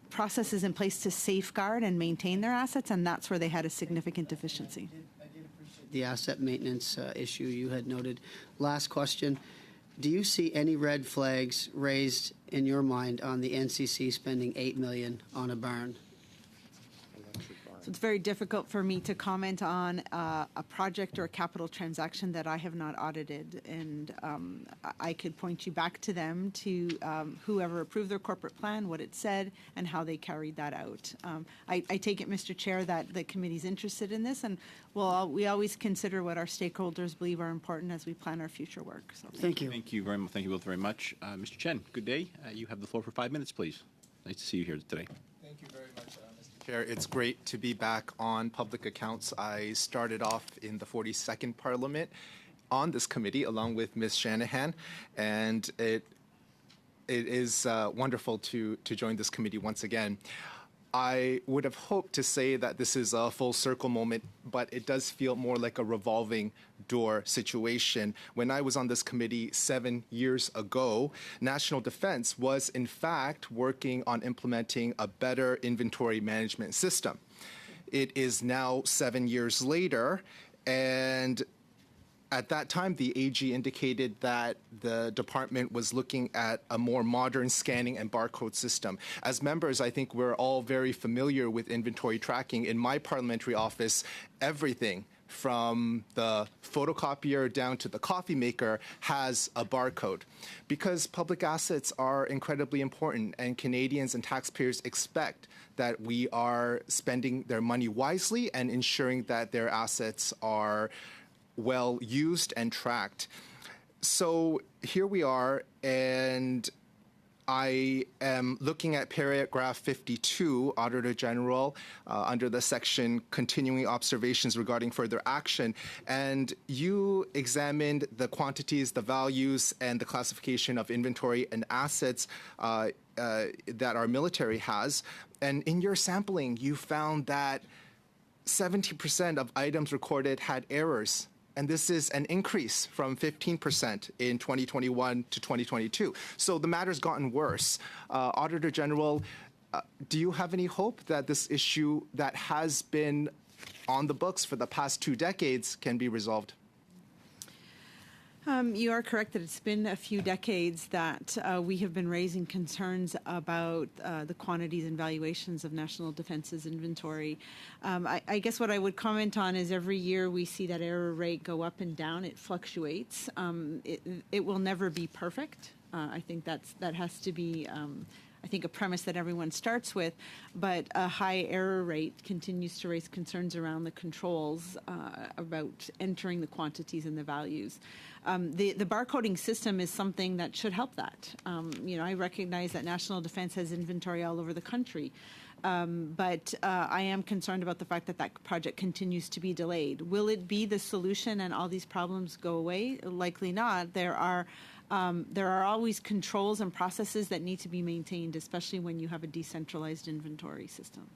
processes in place to safeguard and maintain their assets, and that's where they had a significant deficiency. I did appreciate the asset maintenance issue you had noted. Last question. Do you see any red flags raised in your mind on the NCC spending $8 million on a barn? So it's very difficult for me to comment on a project or a capital transaction that I have not audited, and I could point you back to them, to whoever approved their corporate plan, what it said, and how they carried that out. I take it, Mr. Chair, that the committee's interested in this, and we always consider what our stakeholders believe are important as we plan our future work. So thank you. Thank you very much. Thank you both very much. Mr. Chen, good day. You have the floor for 5 minutes, please. Nice to see you here today. Thank you very much, Mr. Chair. It's great to be back on public accounts. I started off in the 42nd Parliament on this committee along with Ms. Shanahan, and it is wonderful to join this committee once again. I would have hoped to say that this is a full circle moment, but it does feel more like a revolving door situation. When I was on this committee 7 years ago, National Defense was in fact working on implementing a better inventory management system. It is now 7 years later, and at that time, the AG indicated that the department was looking at a more modern scanning and barcode system. As members, I think we're all very familiar with inventory tracking. In my parliamentary office, everything from the photocopier down to the coffee maker has a barcode. Because public assets are incredibly important, and Canadians and taxpayers expect that we are spending their money wisely and ensuring that their assets are well used and tracked. So here we are, and I am looking at paragraph 52, Auditor General, under the section Continuing Observations Regarding Further Action, and you examined the quantities, the values, and the classification of inventory and assets that our military has. And in your sampling, you found that 70% of items recorded had errors. And this is an increase from 15% in 2021 to 2022. So the matter's gotten worse. Auditor General, do you have any hope that this issue that has been on the books for the past 2 decades can be resolved? You are correct that it's been a few decades that we have been raising concerns about the quantities and valuations of National Defense's inventory. I guess what I would comment on is every year we see that error rate go up and down. It fluctuates. It will never be perfect. I think that has to be I think a premise that everyone starts with, but a high error rate continues to raise concerns around the controls about entering the quantities and the values. The barcoding system is something that should help that. I recognize that National Defense has inventory all over the country, but I am concerned about the fact that that project continues to be delayed. Will it be the solution and all these problems go away? Likely not. There are always controls and processes that need to be maintained, especially when you have a decentralized inventory system.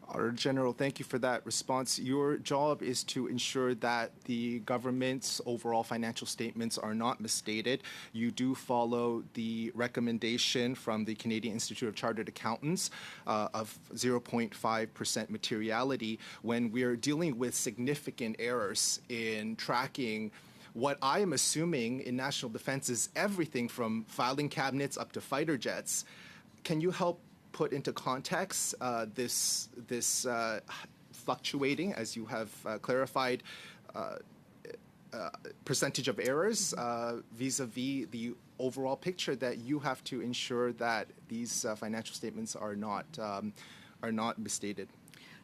Auditor General, thank you for that response. Your job is to ensure that the government's overall financial statements are not misstated. You do follow the recommendation from the Canadian Institute of Chartered Accountants of 0.5% materiality when we're dealing with significant errors in tracking what I am assuming in national defense is everything from filing cabinets up to fighter jets. Can you help put into context this fluctuating, as you have clarified, percentage of errors vis-a-vis the overall picture that you have to ensure that these financial statements are not misstated?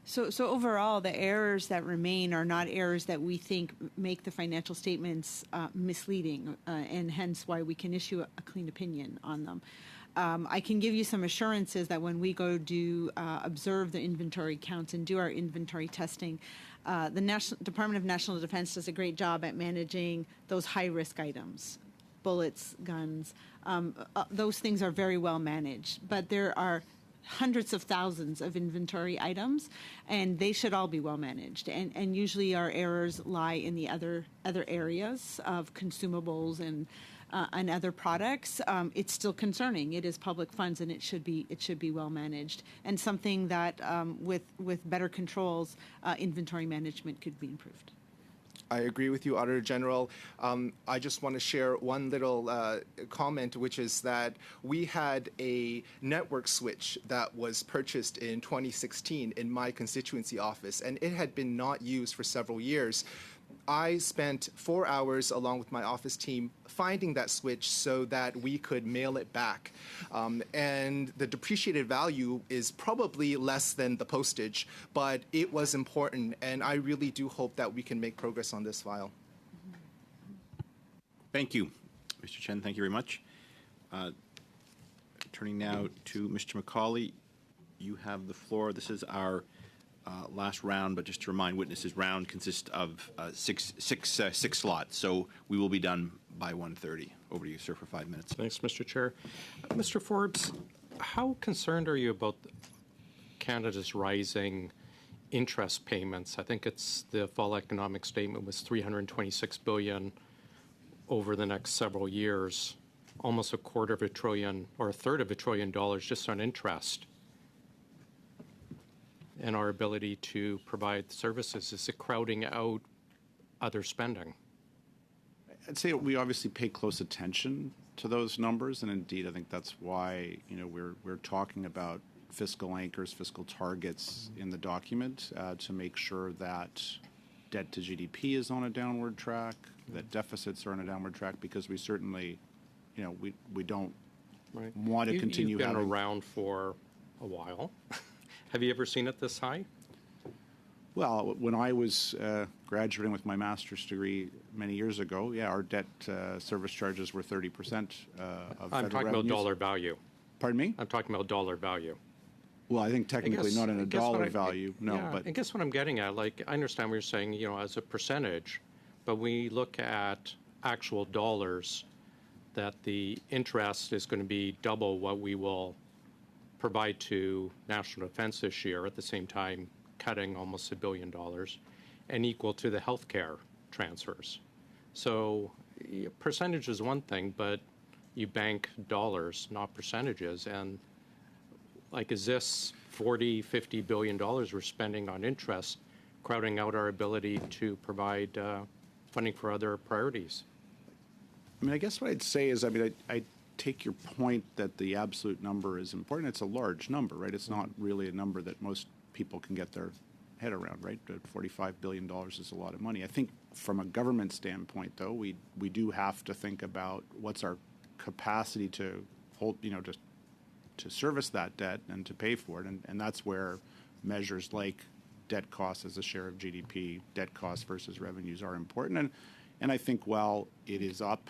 So overall, the errors that remain are not errors that we think make the financial statements misleading, and hence why we can issue a clean opinion on them. I can give you some assurances that when we go do observe the inventory counts and do our inventory testing, the Department of National Defense does a great job at managing those high-risk items, bullets, guns. Those things are very well managed, but there are hundreds of thousands of inventory items, and they should all be well managed. And usually our errors lie in the other areas of consumables and other products. It's still concerning. It is public funds, and it should be well managed. And something that with better controls, inventory management could be improved. I agree with you, Auditor General. I just want to share one little comment, which is that we had a network switch that was purchased in 2016 in my constituency office, and it had been not used for several years. I spent 4 hours along with my office team finding that switch so that we could mail it back. And the depreciated value is probably less than the postage, but it was important, and I really do hope that we can make progress on this file. Thank you, Mr. Chen. Thank you very much. Turning now to Mr. McCauley, you have the floor. This is our last round, but just to remind witnesses, round consists of six slots, so we will be done by 1:30. Over to you, sir, for 5 minutes. Thanks, Mr. Chair. Mr. Forbes, how concerned are you about Canada's rising interest payments? I think it's the fall economic statement was $326 billion over the next several years, almost $250 billion or $1/3 of $1 trillion just on interest. And our ability to provide services, is it crowding out other spending? I'd say we obviously pay close attention to those numbers, and indeed, I think that's why we're talking about fiscal anchors, fiscal targets in the document to make sure that debt to GDP is on a downward track, that deficits are on a downward track, because we certainly, we don't want to continue having. You've been having around for a while. Have you ever seen it this high? Well, when I was graduating with my master's degree many years ago, yeah, our debt service charges were 30% of federal I'm talking revenues. about dollar value. Pardon me? I'm talking about dollar value. Well, I think technically not in a dollar value, no. Yeah, But I guess what I'm getting at, like, I understand what you're saying, as a percentage, but we look at actual dollars, that the interest is going to be double what we will provide to national defense this year, at the same time cutting almost $1 billion, and equal to the healthcare transfers. So percentage is one thing, but you bank dollars, not percentages. And like, is this $40-50 billion we're spending on interest crowding out our ability to provide funding for other priorities? I mean, I guess what I'd say is, I take your point that the absolute number is important. It's a large number, right? It's not really a number that most people can get their head around, right? $45 billion is a lot of money. I think from a government standpoint, though, we do have to think about what's our capacity to hold, to service that debt and to pay for it. And that's where measures like debt costs as a share of GDP, debt costs versus revenues are important. And I think while it is up,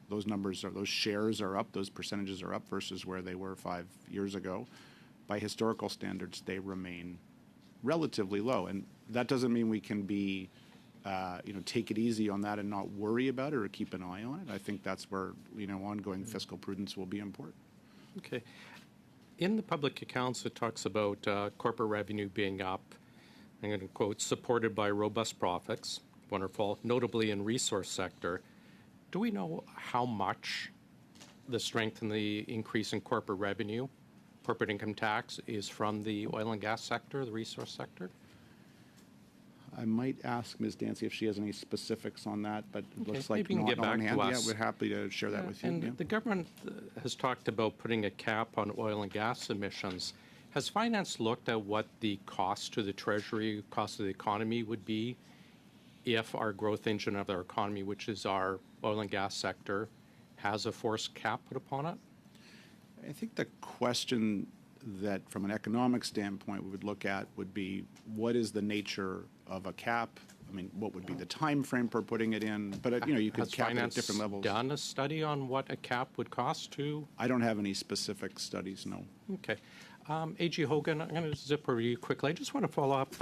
those shares are up, those percentages are up versus where they were 5 years ago. By historical standards, they remain relatively low. And that doesn't mean we can be, take it easy on that and not worry about it or keep an eye on it. I think that's where, ongoing fiscal prudence will be important. Okay. In the public accounts, it talks about corporate revenue being up, I'm going to quote, supported by robust profits, wonderful, notably in resource sector. Do we know how much the strength in the increase in corporate revenue, corporate income tax, is from the oil and gas sector, the resource sector? I might ask Ms. Dancy if she has any specifics on that, but it looks like maybe you can get back to us. Yeah, we're happy to share that with you. And the government has talked about putting a cap on oil and gas emissions. Has finance looked at what the cost to the Treasury, cost of the economy would be if our growth engine of our economy, which is our oil and gas sector, has a forced cap put upon it? I think the question that from an economic standpoint we would look at would be, what is the nature of a cap? I mean, what would be the time frame for putting it in? But, you could cap it at different levels. Has finance done a study on what a cap would cost to? I don't have any specific studies, no. Okay. A.G. Hogan, I'm going to zip over you quickly. I just want to follow up.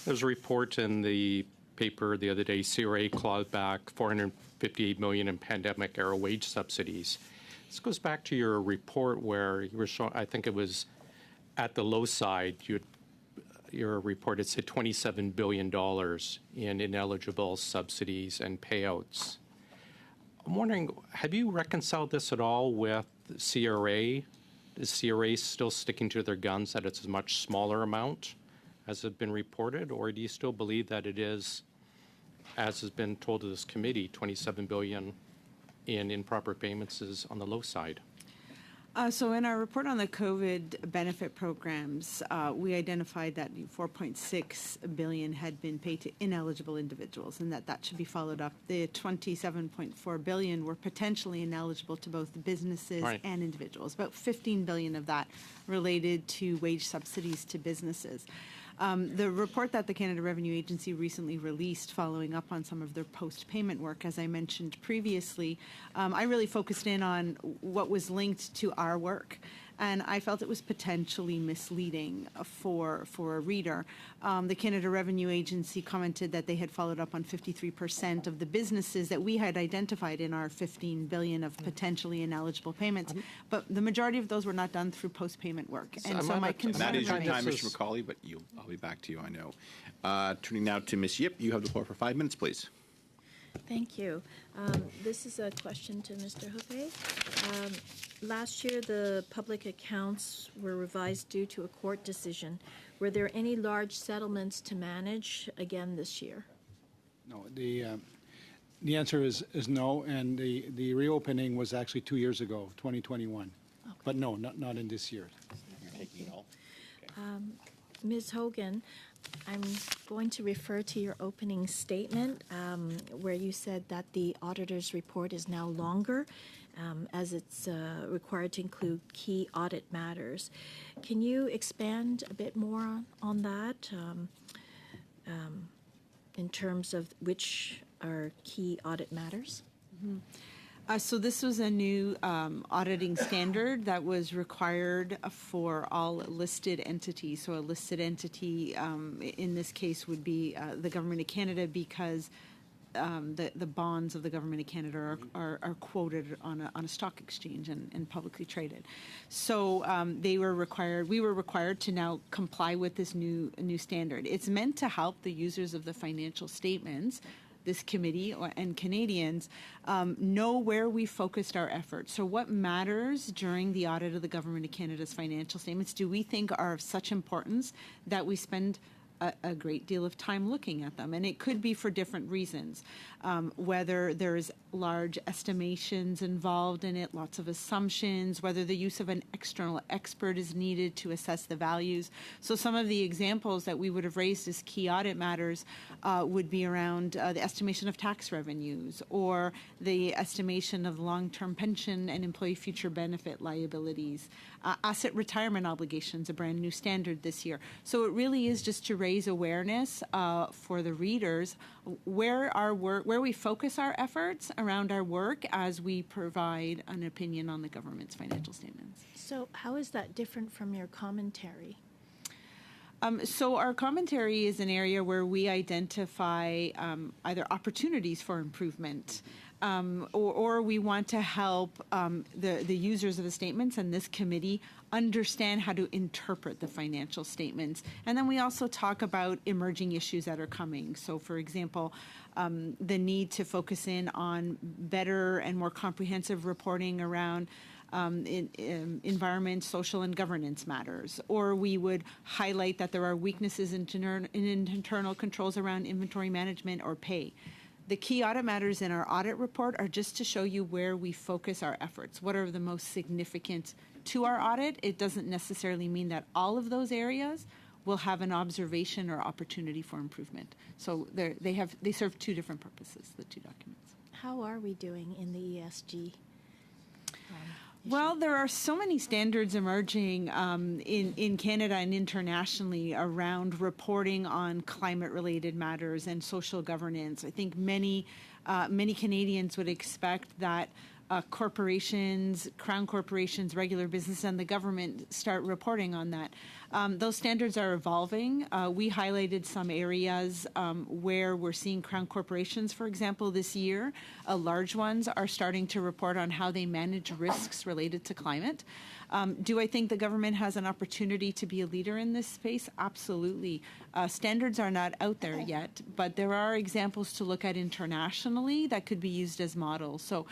There's a report in the paper the other day, CRA clawed back $458 million in pandemic-era wage subsidies. This goes back to your report where you were showing, I think it was at the low side, your report had said $27 billion in ineligible subsidies and payouts. I'm wondering, have you reconciled this at all with CRA? Is CRA still sticking to their guns that it's a much smaller amount as has been reported, or do you still believe that it is as has been told to this committee, $27 billion in improper payments is on the low side. So in our report on the COVID benefit programs, we identified that $4.6 billion had been paid to ineligible individuals, and that should be followed up. The $27.4 billion were potentially ineligible to both businesses and individuals. About $15 billion of that related to wage subsidies to businesses. The report that the Canada Revenue Agency recently released following up on some of their post-payment work, as I mentioned previously, I really focused in on what was linked to our work. And I felt it was potentially misleading for a reader. The Canada Revenue Agency commented that they had followed up on 53% of the businesses that we had identified in our $15 billion of potentially ineligible payments, but the majority of those were not done through post-payment work. And so my concern that is your remains. time, Mr. McCauley, but I'll be back to you, I know. Turning now to Ms. Yip, you have the floor for 5 minutes, please. Thank you. This is a question to Mr. Hoppe. Last year, the public accounts were revised due to a court decision. Were there any large settlements to manage again this year? No, the answer is no, and the reopening was actually 2 years ago, 2021. Okay. But no, not in this year. Ms. Hogan, I'm going to refer to your opening statement where you said that the auditor's report is now longer as it's required to include key audit matters. Can you expand a bit more on that in terms of which are key audit matters? Mm-hmm. So this was a new auditing standard that was required for all listed entities. So a listed entity in this case would be the Government of Canada, because the bonds of the Government of Canada are quoted on a stock exchange and publicly traded. So we were required to now comply with this new standard. It's meant to help the users of the financial statements, this committee and Canadians, know where we focused our efforts. So what matters during the audit of the Government of Canada's financial statements do we think are of such importance that we spend a great deal of time looking at them? And it could be for different reasons, whether there's large estimations involved in it, lots of assumptions, whether the use of an external expert is needed to assess the values. So some of the examples that we would have raised as key audit matters would be around the estimation of tax revenues, or the estimation of long-term pension and employee future benefit liabilities, asset retirement obligations, a brand new standard this year. So it really is just to raise awareness for the readers where we focus our efforts around our work as we provide an opinion on the government's financial statements. So how is that different from your commentary? So our commentary is an area where we identify either opportunities for improvement, or we want to help the users of the statements and this committee understand how to interpret the financial statements. And then we also talk about emerging issues that are coming. So, for example, the need to focus in on better and more comprehensive reporting around environment, social, and governance matters. Or we would highlight that there are weaknesses in internal controls around inventory management or pay. The key audit matters in our audit report are just to show you where we focus our efforts. What are the most significant to our audit? It doesn't necessarily mean that all of those areas will have an observation or opportunity for improvement. So they serve two different purposes, the two documents. How are we doing in the ESG? Well, there are so many standards emerging in Canada and internationally around reporting on climate-related matters and social governance. I think many Canadians would expect that corporations, crown corporations, regular business, and the government start reporting on that. Those standards are evolving. We highlighted some areas where we're seeing crown corporations, for example, this year. Large ones are starting to report on how they manage risks related to climate. Do I think the government has an opportunity to be a leader in this space? Absolutely. Standards are not out there yet, but there are examples to look at internationally that could be used as models. So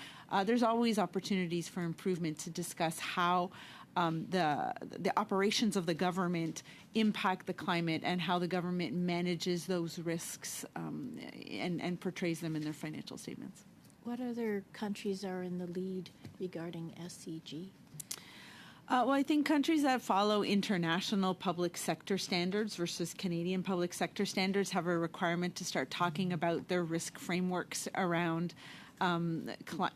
there's always opportunities for improvement to discuss how the operations of the government impact the climate and how the government manages those risks and portrays them in their financial statements. What other countries are in the lead regarding SCG? Well, I think countries that follow international public sector standards versus Canadian public sector standards have a requirement to start talking about their risk frameworks around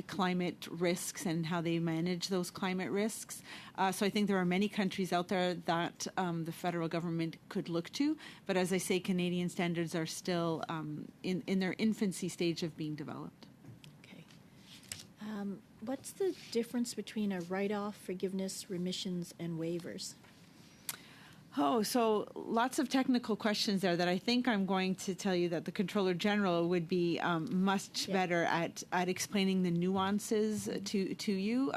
climate risks and how they manage those climate risks. So I think there are many countries out there that the federal government could look to. But as I say, Canadian standards are still in their infancy stage of being developed. What's the difference between a write-off, forgiveness, remissions, and waivers? Oh, so lots of technical questions there that I think I'm going to tell you that the Controller General would be much better at explaining the nuances to you.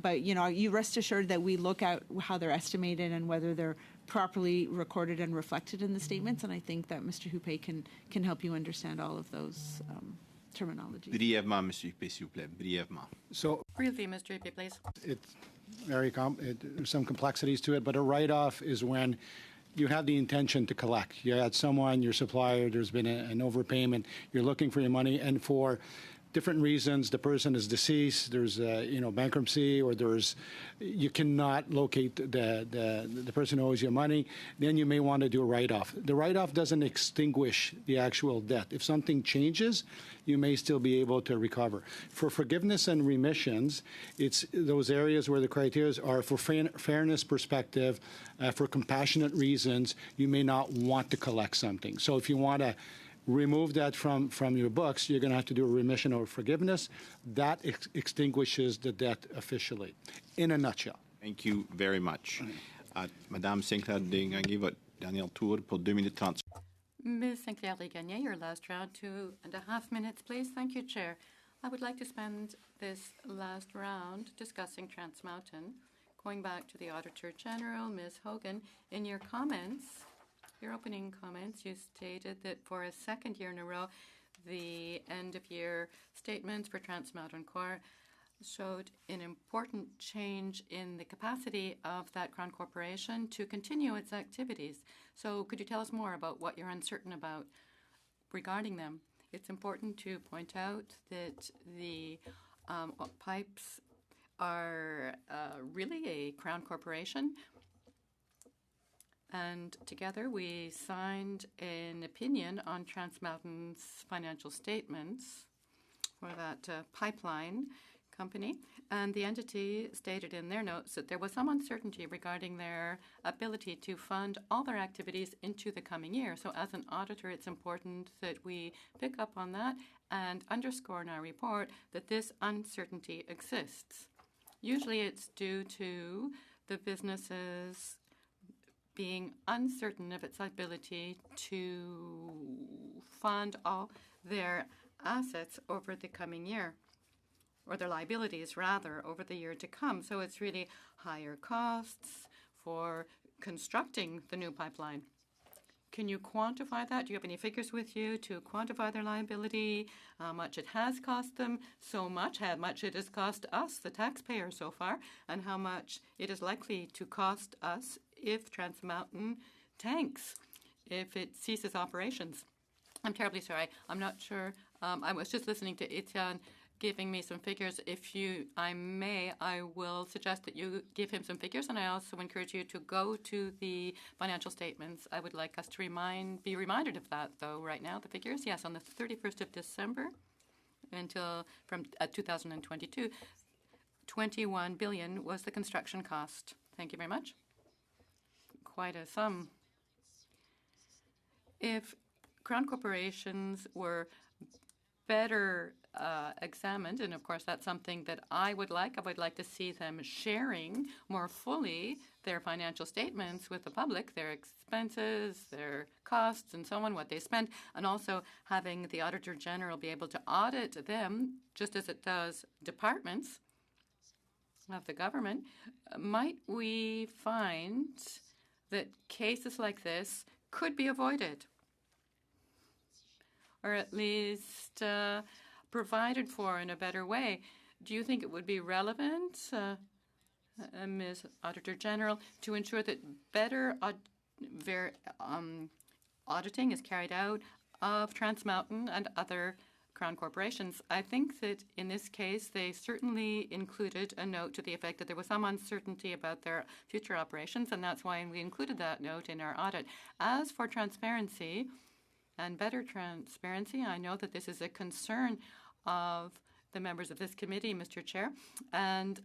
But, you rest assured that we look at how they're estimated and whether they're properly recorded and reflected in the statements. And I think that Mr. Huppé can help you understand all of those terminology. Brièvement, Monsieur Huppé, s'il vous plaît. Brièvement. So Briefly, Mr. Huppé, please. it's there's some complexities to it, but a write-off is when you have the intention to collect. You had someone, your supplier, there's been an overpayment, you're looking for your money, and for different reasons, the person is deceased, there's bankruptcy, or you cannot locate the person who owes you money, then you may want to do a write-off. The write-off doesn't extinguish the actual debt. If something changes, you may still be able to recover. For forgiveness and remissions, it's those areas where the criteria are for fairness perspective, for compassionate reasons, you may not want to collect something. So if you want to remove that from your books, you're going to have to do a remission or forgiveness. That extinguishes the debt officially, in a nutshell. Thank you very much. Madame Sinclair-Desgagnés, votre dernier tour pour 2 minutes 30. Ms. Sinclair-Desgagnés, your last round, 2.5 minutes, please. Thank you, Chair. I would like to spend this last round discussing Trans Mountain. Going back to the Auditor General, Ms. Hogan, in your opening comments, you stated that for a second year in a row, the end-of-year statements for Trans Mountain Corp showed an important change in the capacity of that Crown Corporation to continue its activities. So could you tell us more about what you're uncertain about regarding them? It's important to point out that the pipes are really a Crown Corporation. And together we signed an opinion on Trans Mountain's financial statements for that pipeline company. And the entity stated in their notes that there was some uncertainty regarding their ability to fund all their activities into the coming year. So as an auditor, it's important that we pick up on that and underscore in our report that this uncertainty exists. Usually it's due to the businesses being uncertain of its ability to fund all their assets over the coming year, or their liabilities, rather, over the year to come. So it's really higher costs for constructing the new pipeline. Can you quantify that? Do you have any figures with you to quantify their liability, how much it has cost them, how much it has cost us, the taxpayer, so far, and how much it is likely to cost us if Trans Mountain tanks, if it ceases operations? I'm terribly sorry. I'm not sure. I was just listening to Etienne giving me some figures. If I may, I will suggest that you give him some figures, and I also encourage you to go to the financial statements. I would like us to be reminded of that, though, right now, the figures. Yes, on the 31st of December until from 2022, 21 billion was the construction cost. Thank you very much. Quite a sum. If Crown corporations were better examined, and of course that's something that I would like to see them sharing more fully their financial statements with the public, their expenses, their costs, and so on, what they spend, and also having the Auditor General be able to audit them, just as it does departments of the government. Might we find that cases like this could be avoided, or at least provided for in a better way? Do you think it would be relevant, Ms. Auditor General, to ensure that better auditing is carried out of Trans Mountain and other Crown corporations. I think that in this case, they certainly included a note to the effect that there was some uncertainty about their future operations, and that's why we included that note in our audit. As for transparency and better transparency, I know that this is a concern of the members of this committee, Mr. Chair, and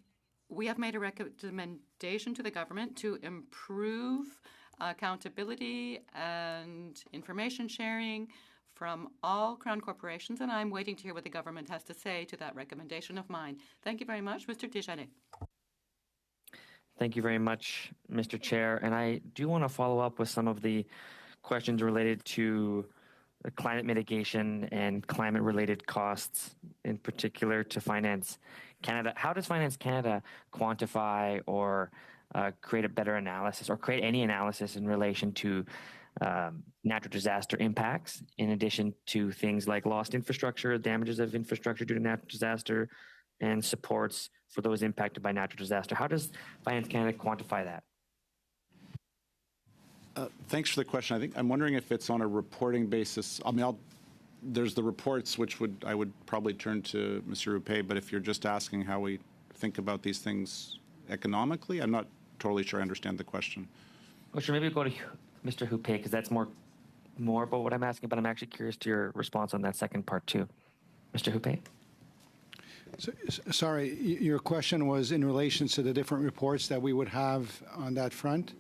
we have made a recommendation to the government to improve accountability and information sharing from all Crown corporations, and I'm waiting to hear what the government has to say to that recommendation of mine. Thank you very much. Mr. Desjardins. Thank you very much, Mr. Chair. And I do want to follow up with some of the questions related to climate mitigation and climate-related costs, in particular to Finance Canada. How does Finance Canada quantify or create a better analysis or create any analysis in relation to natural disaster impacts, in addition to things like lost infrastructure, damages of infrastructure due to natural disaster, and supports for those impacted by natural disaster? How does Finance Canada quantify that? Thanks for the question. I'm wondering if it's on a reporting basis. I mean, there's the reports, which I would probably turn to Mr. Huppé, but if you're just asking how we think about these things economically, I'm not totally sure I understand the question. Well, sure, maybe we'll go to Mr. Huppé, because that's more about what I'm asking, but I'm actually curious to your response on that second part too. Mr. Huppé? Sorry, your question was in relation to the different reports that we would have on that front?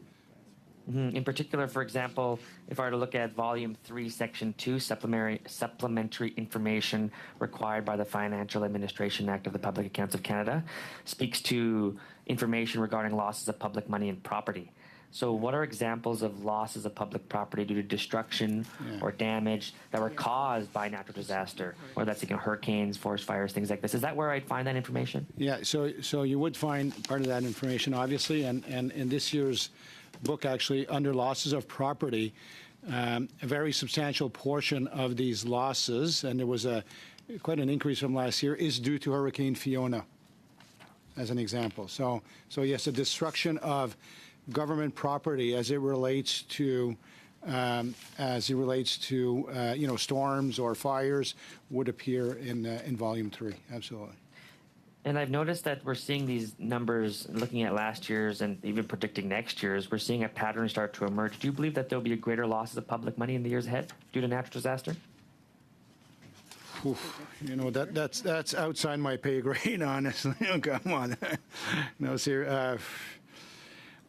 In particular, for example, if I were to look at Volume 3, Section 2, supplementary information required by the Financial Administration Act of the Public Accounts of Canada, speaks to information regarding losses of public money and property. So what are examples of losses of public property due to destruction or damage that were caused by natural disaster, or that's hurricanes, forest fires, things like this? Is that where I'd find that information? Yeah, so you would find part of that information, obviously, and in this year's book, actually, under losses of property, a very substantial portion of these losses, and there was quite an increase from last year, is due to Hurricane Fiona, as an example. So yes, the destruction of government property as it relates to storms or fires would appear in Volume 3. Absolutely. And I've noticed that we're seeing these numbers, looking at last year's and even predicting next year's, we're seeing a pattern start to emerge. Do you believe that there'll be a greater losses of public money in the years ahead due to natural disaster? Oof, that's outside my pay grade, honestly. Come on. No, sir.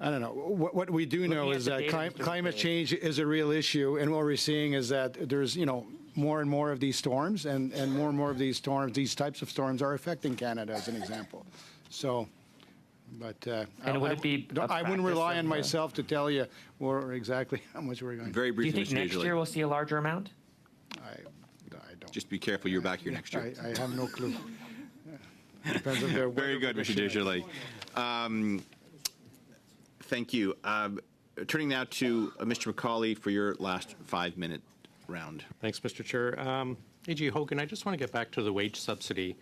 I don't know. What we do know is that climate change is a real issue, and what we're seeing is that there's, more and more of these storms, and more and more of these storms, these types of storms are affecting Canada, as an example. So, but I wouldn't rely on myself to tell you exactly how much we're going. Very briefly, do you think next year we'll see a larger amount? I don't. Just be careful. You're back here next year. I have no clue. Depends on their Very good, Mr. Desjardins. Thank you. Turning now to Mr. McCauley for your last 5-minute round. Thanks, Mr. Chair. A.G. Hogan, I just want to get back to the wage subsidy.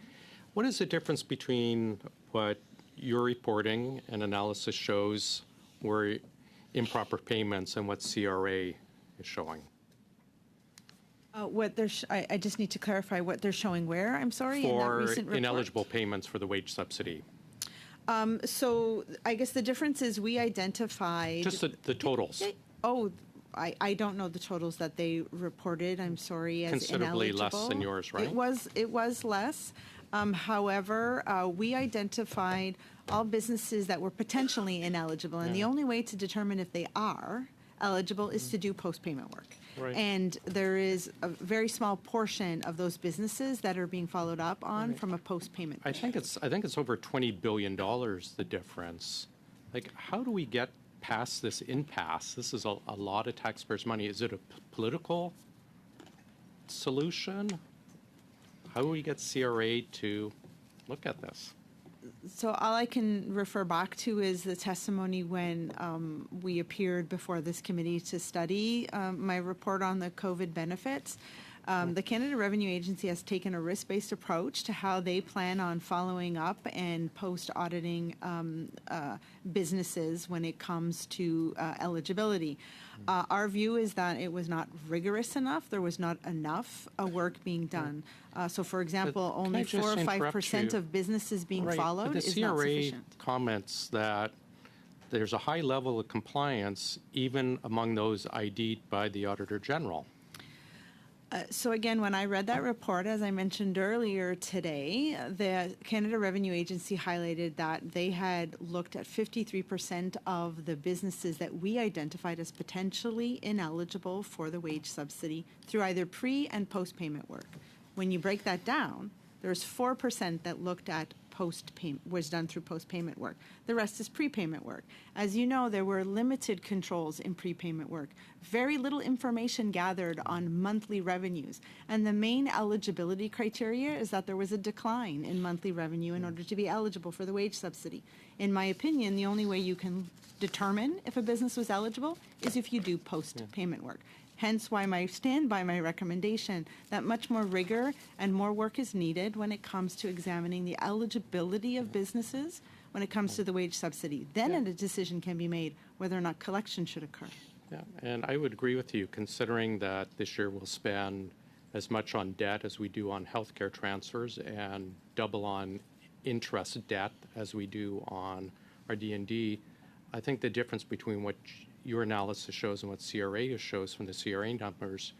What is the difference between what your reporting and analysis shows were improper payments and what CRA is showing? I just need to clarify what they're showing where, I'm sorry, in that For recent report? ineligible payments for the wage subsidy. So I guess the difference is we identified... Just the totals. I don't know the totals that they reported, I'm sorry, as considerably ineligible. less than yours, right? It was less. However, we identified all businesses that were potentially ineligible, and the only way to determine if they are eligible is to do post-payment work. Right. And there is a very small portion of those businesses that are being followed up on from a post-payment. I think it's over $20 billion, the difference. Like, how do we get past this impasse? This is a lot of taxpayers' money. Is it a political solution? How do we get CRA to look at this? So all I can refer back to is the testimony when we appeared before this committee to study my report on the COVID benefits. The Canada Revenue Agency has taken a risk-based approach to how they plan on following up and post-auditing businesses when it comes to eligibility. Our view is that it was not rigorous enough. There was not enough work being done. So, for example, Can only I just 4 or interrupt 5% you? of businesses being Right, but followed is not The CRA sufficient. comments that there's a high level of compliance even among those ID'd by the Auditor General. So again, when I read that report, as I mentioned earlier today, the Canada Revenue Agency highlighted that they had looked at 53% of the businesses that we identified as potentially ineligible for the wage subsidy through either pre- and post-payment work. When you break that down, there's 4% that looked at post-payment, was done through post-payment work. The rest is prepayment work. As you know, there were limited controls in prepayment work. Very little information gathered on monthly revenues. And the main eligibility criteria is that there was a decline in monthly revenue in order to be eligible for the wage subsidy. In my opinion, the only way you can determine if a business was eligible is if you do post-payment work. Hence why I stand by my recommendation that much more rigor and more work is needed when it comes to examining the eligibility of businesses when it comes to the wage subsidy. Then a decision can be made whether or not collection should occur. Yeah, and I would agree with you, considering that this year we'll spend as much on debt as we do on healthcare transfers and double on interest debt as we do on our D&D. I think the difference between what your analysis shows and what CRA shows from the CRA numbers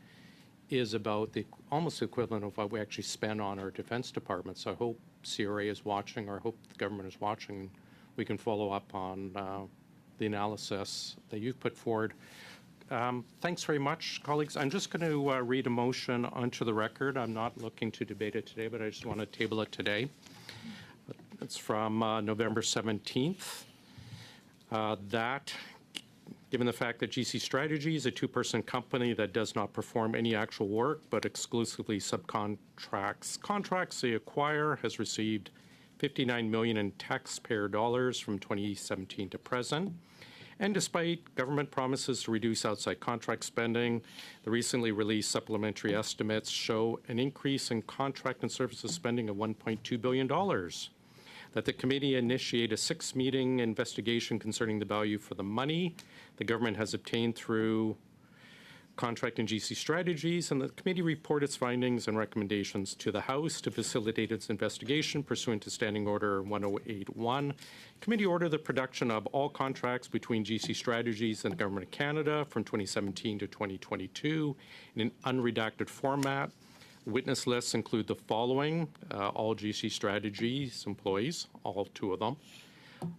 is about the almost the equivalent of what we actually spend on our defense department. So I hope CRA is watching, or I hope the government is watching. We can follow up on the analysis that you've put forward. Thanks very much, colleagues. I'm just going to read a motion onto the record. I'm not looking to debate it today, but I just want to table it today. It's from November 17th. That, given the fact that GC Strategy is a two-person company that does not perform any actual work but exclusively subcontracts contracts they acquire, has received $59 million in taxpayer dollars from 2017 to present. And despite government promises to reduce outside contract spending, the recently released supplementary estimates show an increase in contract and services spending of $1.2 billion. That the committee initiate a 6-meeting investigation concerning the value for the money the government has obtained through contract and GC Strategies, and the committee report its findings and recommendations to the House to facilitate its investigation pursuant to Standing Order 1081. Committee order the production of all contracts between GC Strategies and the Government of Canada from 2017 to 2022 in an unredacted format. Witness lists include the following: all GC Strategies employees, all 2 of them,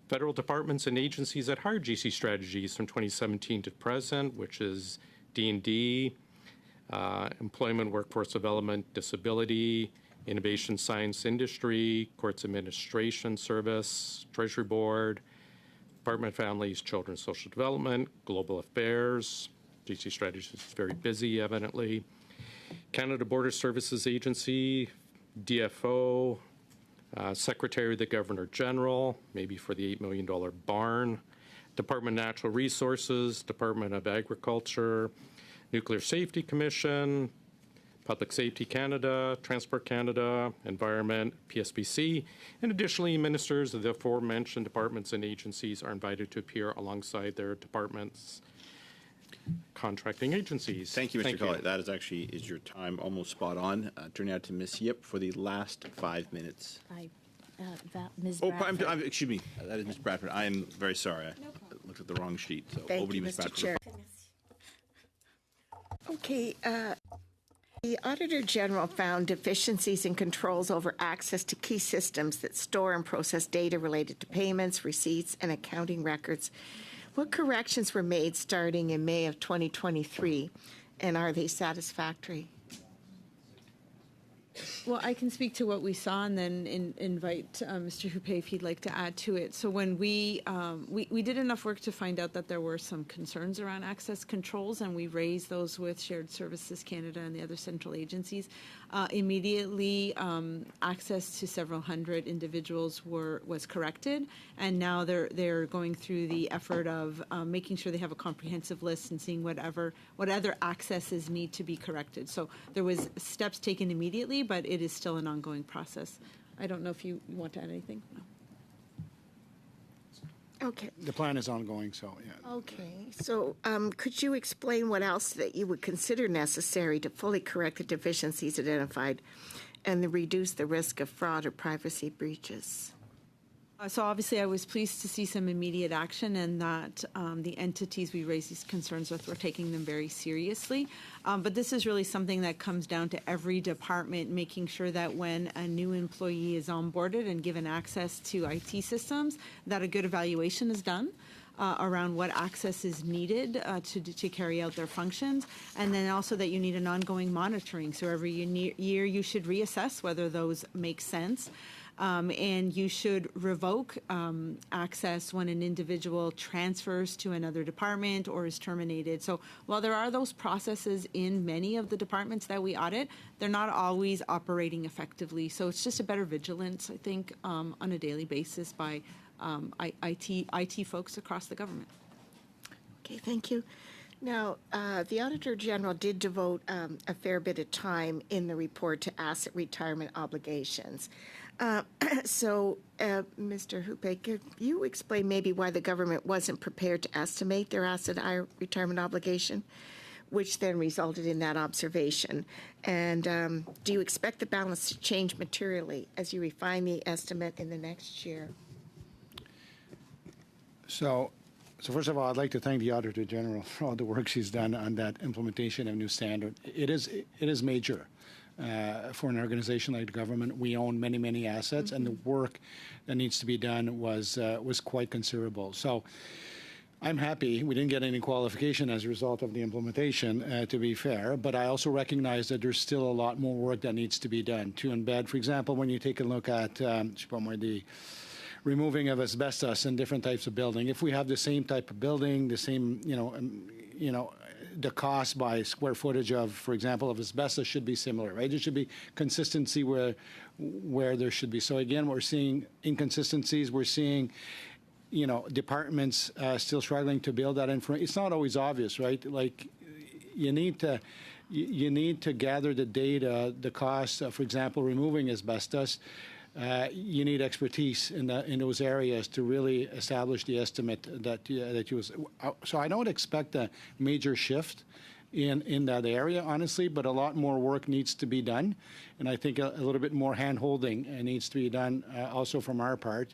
federal departments and agencies that hired GC Strategies from 2017 to present, which is D&D, Employment, Workforce Development, Disability, Innovation, Science, Industry, Courts Administration Service, Treasury Board, Department of Families, Children, Social Development, Global Affairs. GC Strategies is very busy, evidently. Canada Border Services Agency, DFO, Secretary of the Governor General, maybe for the $8 million barn, Department of Natural Resources, Department of Agriculture, Nuclear Safety Commission, Public Safety Canada, Transport Canada, Environment, PSPC, and additionally, ministers of the aforementioned departments and agencies are invited to appear alongside their departments' contracting agencies. Thank you, Mr. Colley. That is your time almost spot on. Turning out to Ms. Yip for the last 5 minutes. Ms. Oh, Bradford. excuse me. That is Ms. Bradford. I am very sorry. I looked at the wrong sheet. So Thank over to you, you, Ms. Mr. Bradford. Chair. Okay, the Auditor General found deficiencies in controls over access to key systems that store and process data related to payments, receipts, and accounting records. What corrections were made starting in May of 2023, and are they satisfactory? Well, I can speak to what we saw and then invite Mr. Hupe if he'd like to add to it. So when we did enough work to find out that there were some concerns around access controls, and we raised those with Shared Services Canada and the other central agencies. Immediately, access to several hundred individuals was corrected, and now they're going through the effort of making sure they have a comprehensive list and seeing what other accesses need to be corrected. So there was steps taken immediately, but it is still an ongoing process. I don't know if you want to add anything. No. Okay. The plan is ongoing, so yeah. Okay. So could you explain what else that you would consider necessary to fully correct the deficiencies identified and to reduce the risk of fraud or privacy breaches? So obviously I was pleased to see some immediate action, and that the entities we raised these concerns with were taking them very seriously. But this is really something that comes down to every department making sure that when a new employee is onboarded and given access to IT systems, that a good evaluation is done around what access is needed to carry out their functions, and then also that you need an ongoing monitoring. So every year you should reassess whether those make sense. And you should revoke access when an individual transfers to another department or is terminated. So while there are those processes in many of the departments that we audit, they're not always operating effectively. So it's just a better vigilance, I think, on a daily basis by IT folks across the government. Okay, thank you. Now, the Auditor General did devote a fair bit of time in the report to asset retirement obligations. So, Mr. Hupe, could you explain maybe why the government wasn't prepared to estimate their asset retirement obligation, which then resulted in that observation? And do you expect the balance to change materially as you refine the estimate in the next year? So first of all, I'd like to thank the Auditor General for all the work she's done on that implementation of new standard. It is major. For an organization like the government, we own many assets, and the work that needs to be done was quite considerable. So I'm happy we didn't get any qualification as a result of the implementation, to be fair, but I also recognize that there's still a lot more work that needs to be done to embed. For example, when you take a look at the removing of asbestos in different types of building, if we have the same type of building, the same, the cost by square footage of, for example, of asbestos should be similar, right? There should be consistency where there should be. So again, we're seeing inconsistencies. We're seeing, departments still struggling to build that information. It's not always obvious, right? Like you need to gather the data, the cost, for example, removing asbestos. You need expertise in those areas to really establish the estimate that you. So I don't expect a major shift in that area, honestly, but a lot more work needs to be done, and I think a little bit more hand-holding needs to be done also from our part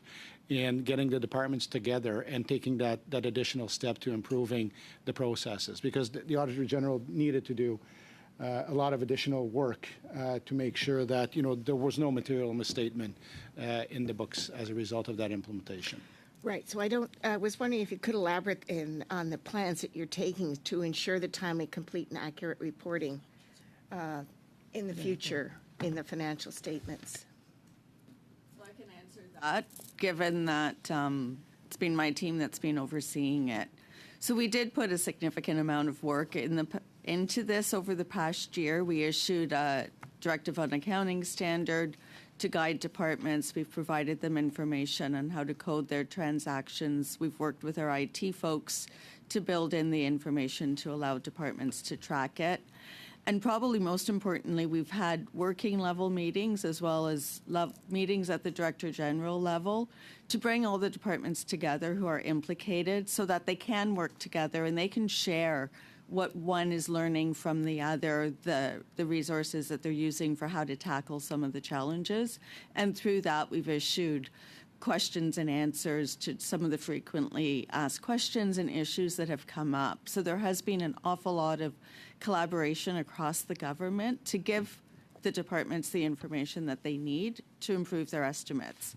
in getting the departments together and taking that additional step to improving the processes, because the Auditor General needed to do a lot of additional work to make sure that there was no material misstatement in the books as a result of that implementation. Right. So I was wondering if you could elaborate on the plans that you're taking to ensure the timely, complete, and accurate reporting in the future in the financial statements. So I can answer that, given that it's been my team that's been overseeing it. So we did put a significant amount of work into this over the past year. We issued a directive on accounting standard to guide departments. We've provided them information on how to code their transactions. We've worked with our IT folks to build in the information to allow departments to track it. And probably most importantly, we've had working level meetings as well as meetings at the Director General level to bring all the departments together who are implicated so that they can work together and they can share what one is learning from the other, the resources that they're using for how to tackle some of the challenges. And through that, we've issued questions and answers to some of the frequently asked questions and issues that have come up. So there has been an awful lot of collaboration across the government to give the departments the information that they need to improve their estimates.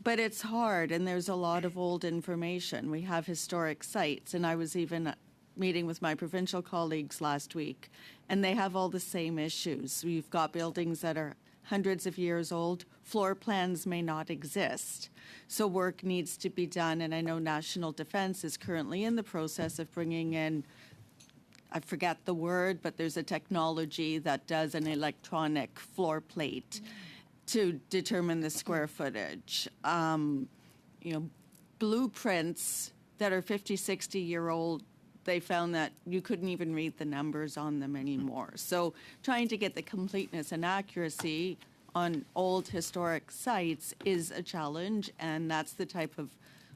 But it's hard, and there's a lot of old information. We have historic sites, and I was even meeting with my provincial colleagues last week, and they have all the same issues. We've got buildings that hundreds of years old. Floor plans may not exist. So work needs to be done, and I know National Defense is currently in the process of bringing in, I forget the word, but there's a technology that does an electronic floor plate to determine the square footage. Blueprints that are 50, 60-year-old, they found that you couldn't even read the numbers on them anymore. So trying to get the completeness and accuracy on old historic sites is a challenge, and that's the type of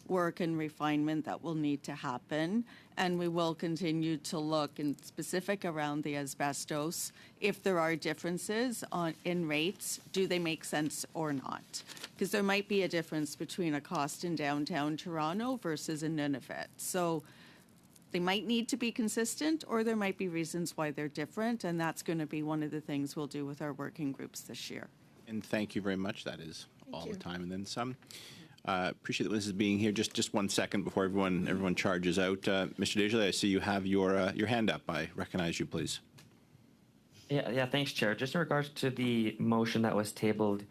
work and refinement that will need to happen. And we will continue to look in specific around the asbestos. If there are differences in rates, do they make sense or not? Because there might be a difference between a cost in downtown Toronto versus in Nunavut. So they might need to be consistent, or there might be reasons why they're different, and that's going to be one of the things we'll do with our working groups this year. And thank you very much. That is all the time and then some. Appreciate the witnesses being here. Just 1 second before everyone charges out. Mr. Desjardins, I see you have your hand up. I recognize you, please. Yeah, thanks, Chair. Just in regards to the motion that was tabled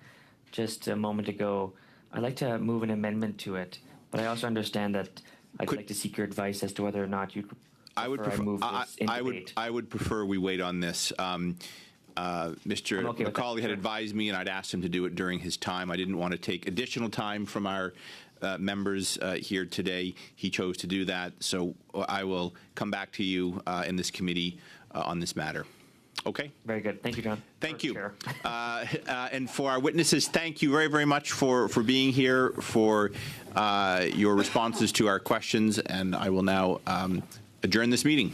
just a moment ago, I'd like to move an amendment to it, but I also understand that I'd like to seek your advice as to whether or not you'd prefer move this in debate. I would prefer we wait on this. Mr. McCauley had advised me, and I'd asked him to do it during his time. I didn't want to take additional time from our members here today. He chose to do that, so I will come back to you in this committee on this matter. Okay? Very good. Thank you, John. Thank you. And for our witnesses, thank you very, very much for being here, for your responses to our questions, and I will now adjourn this meeting.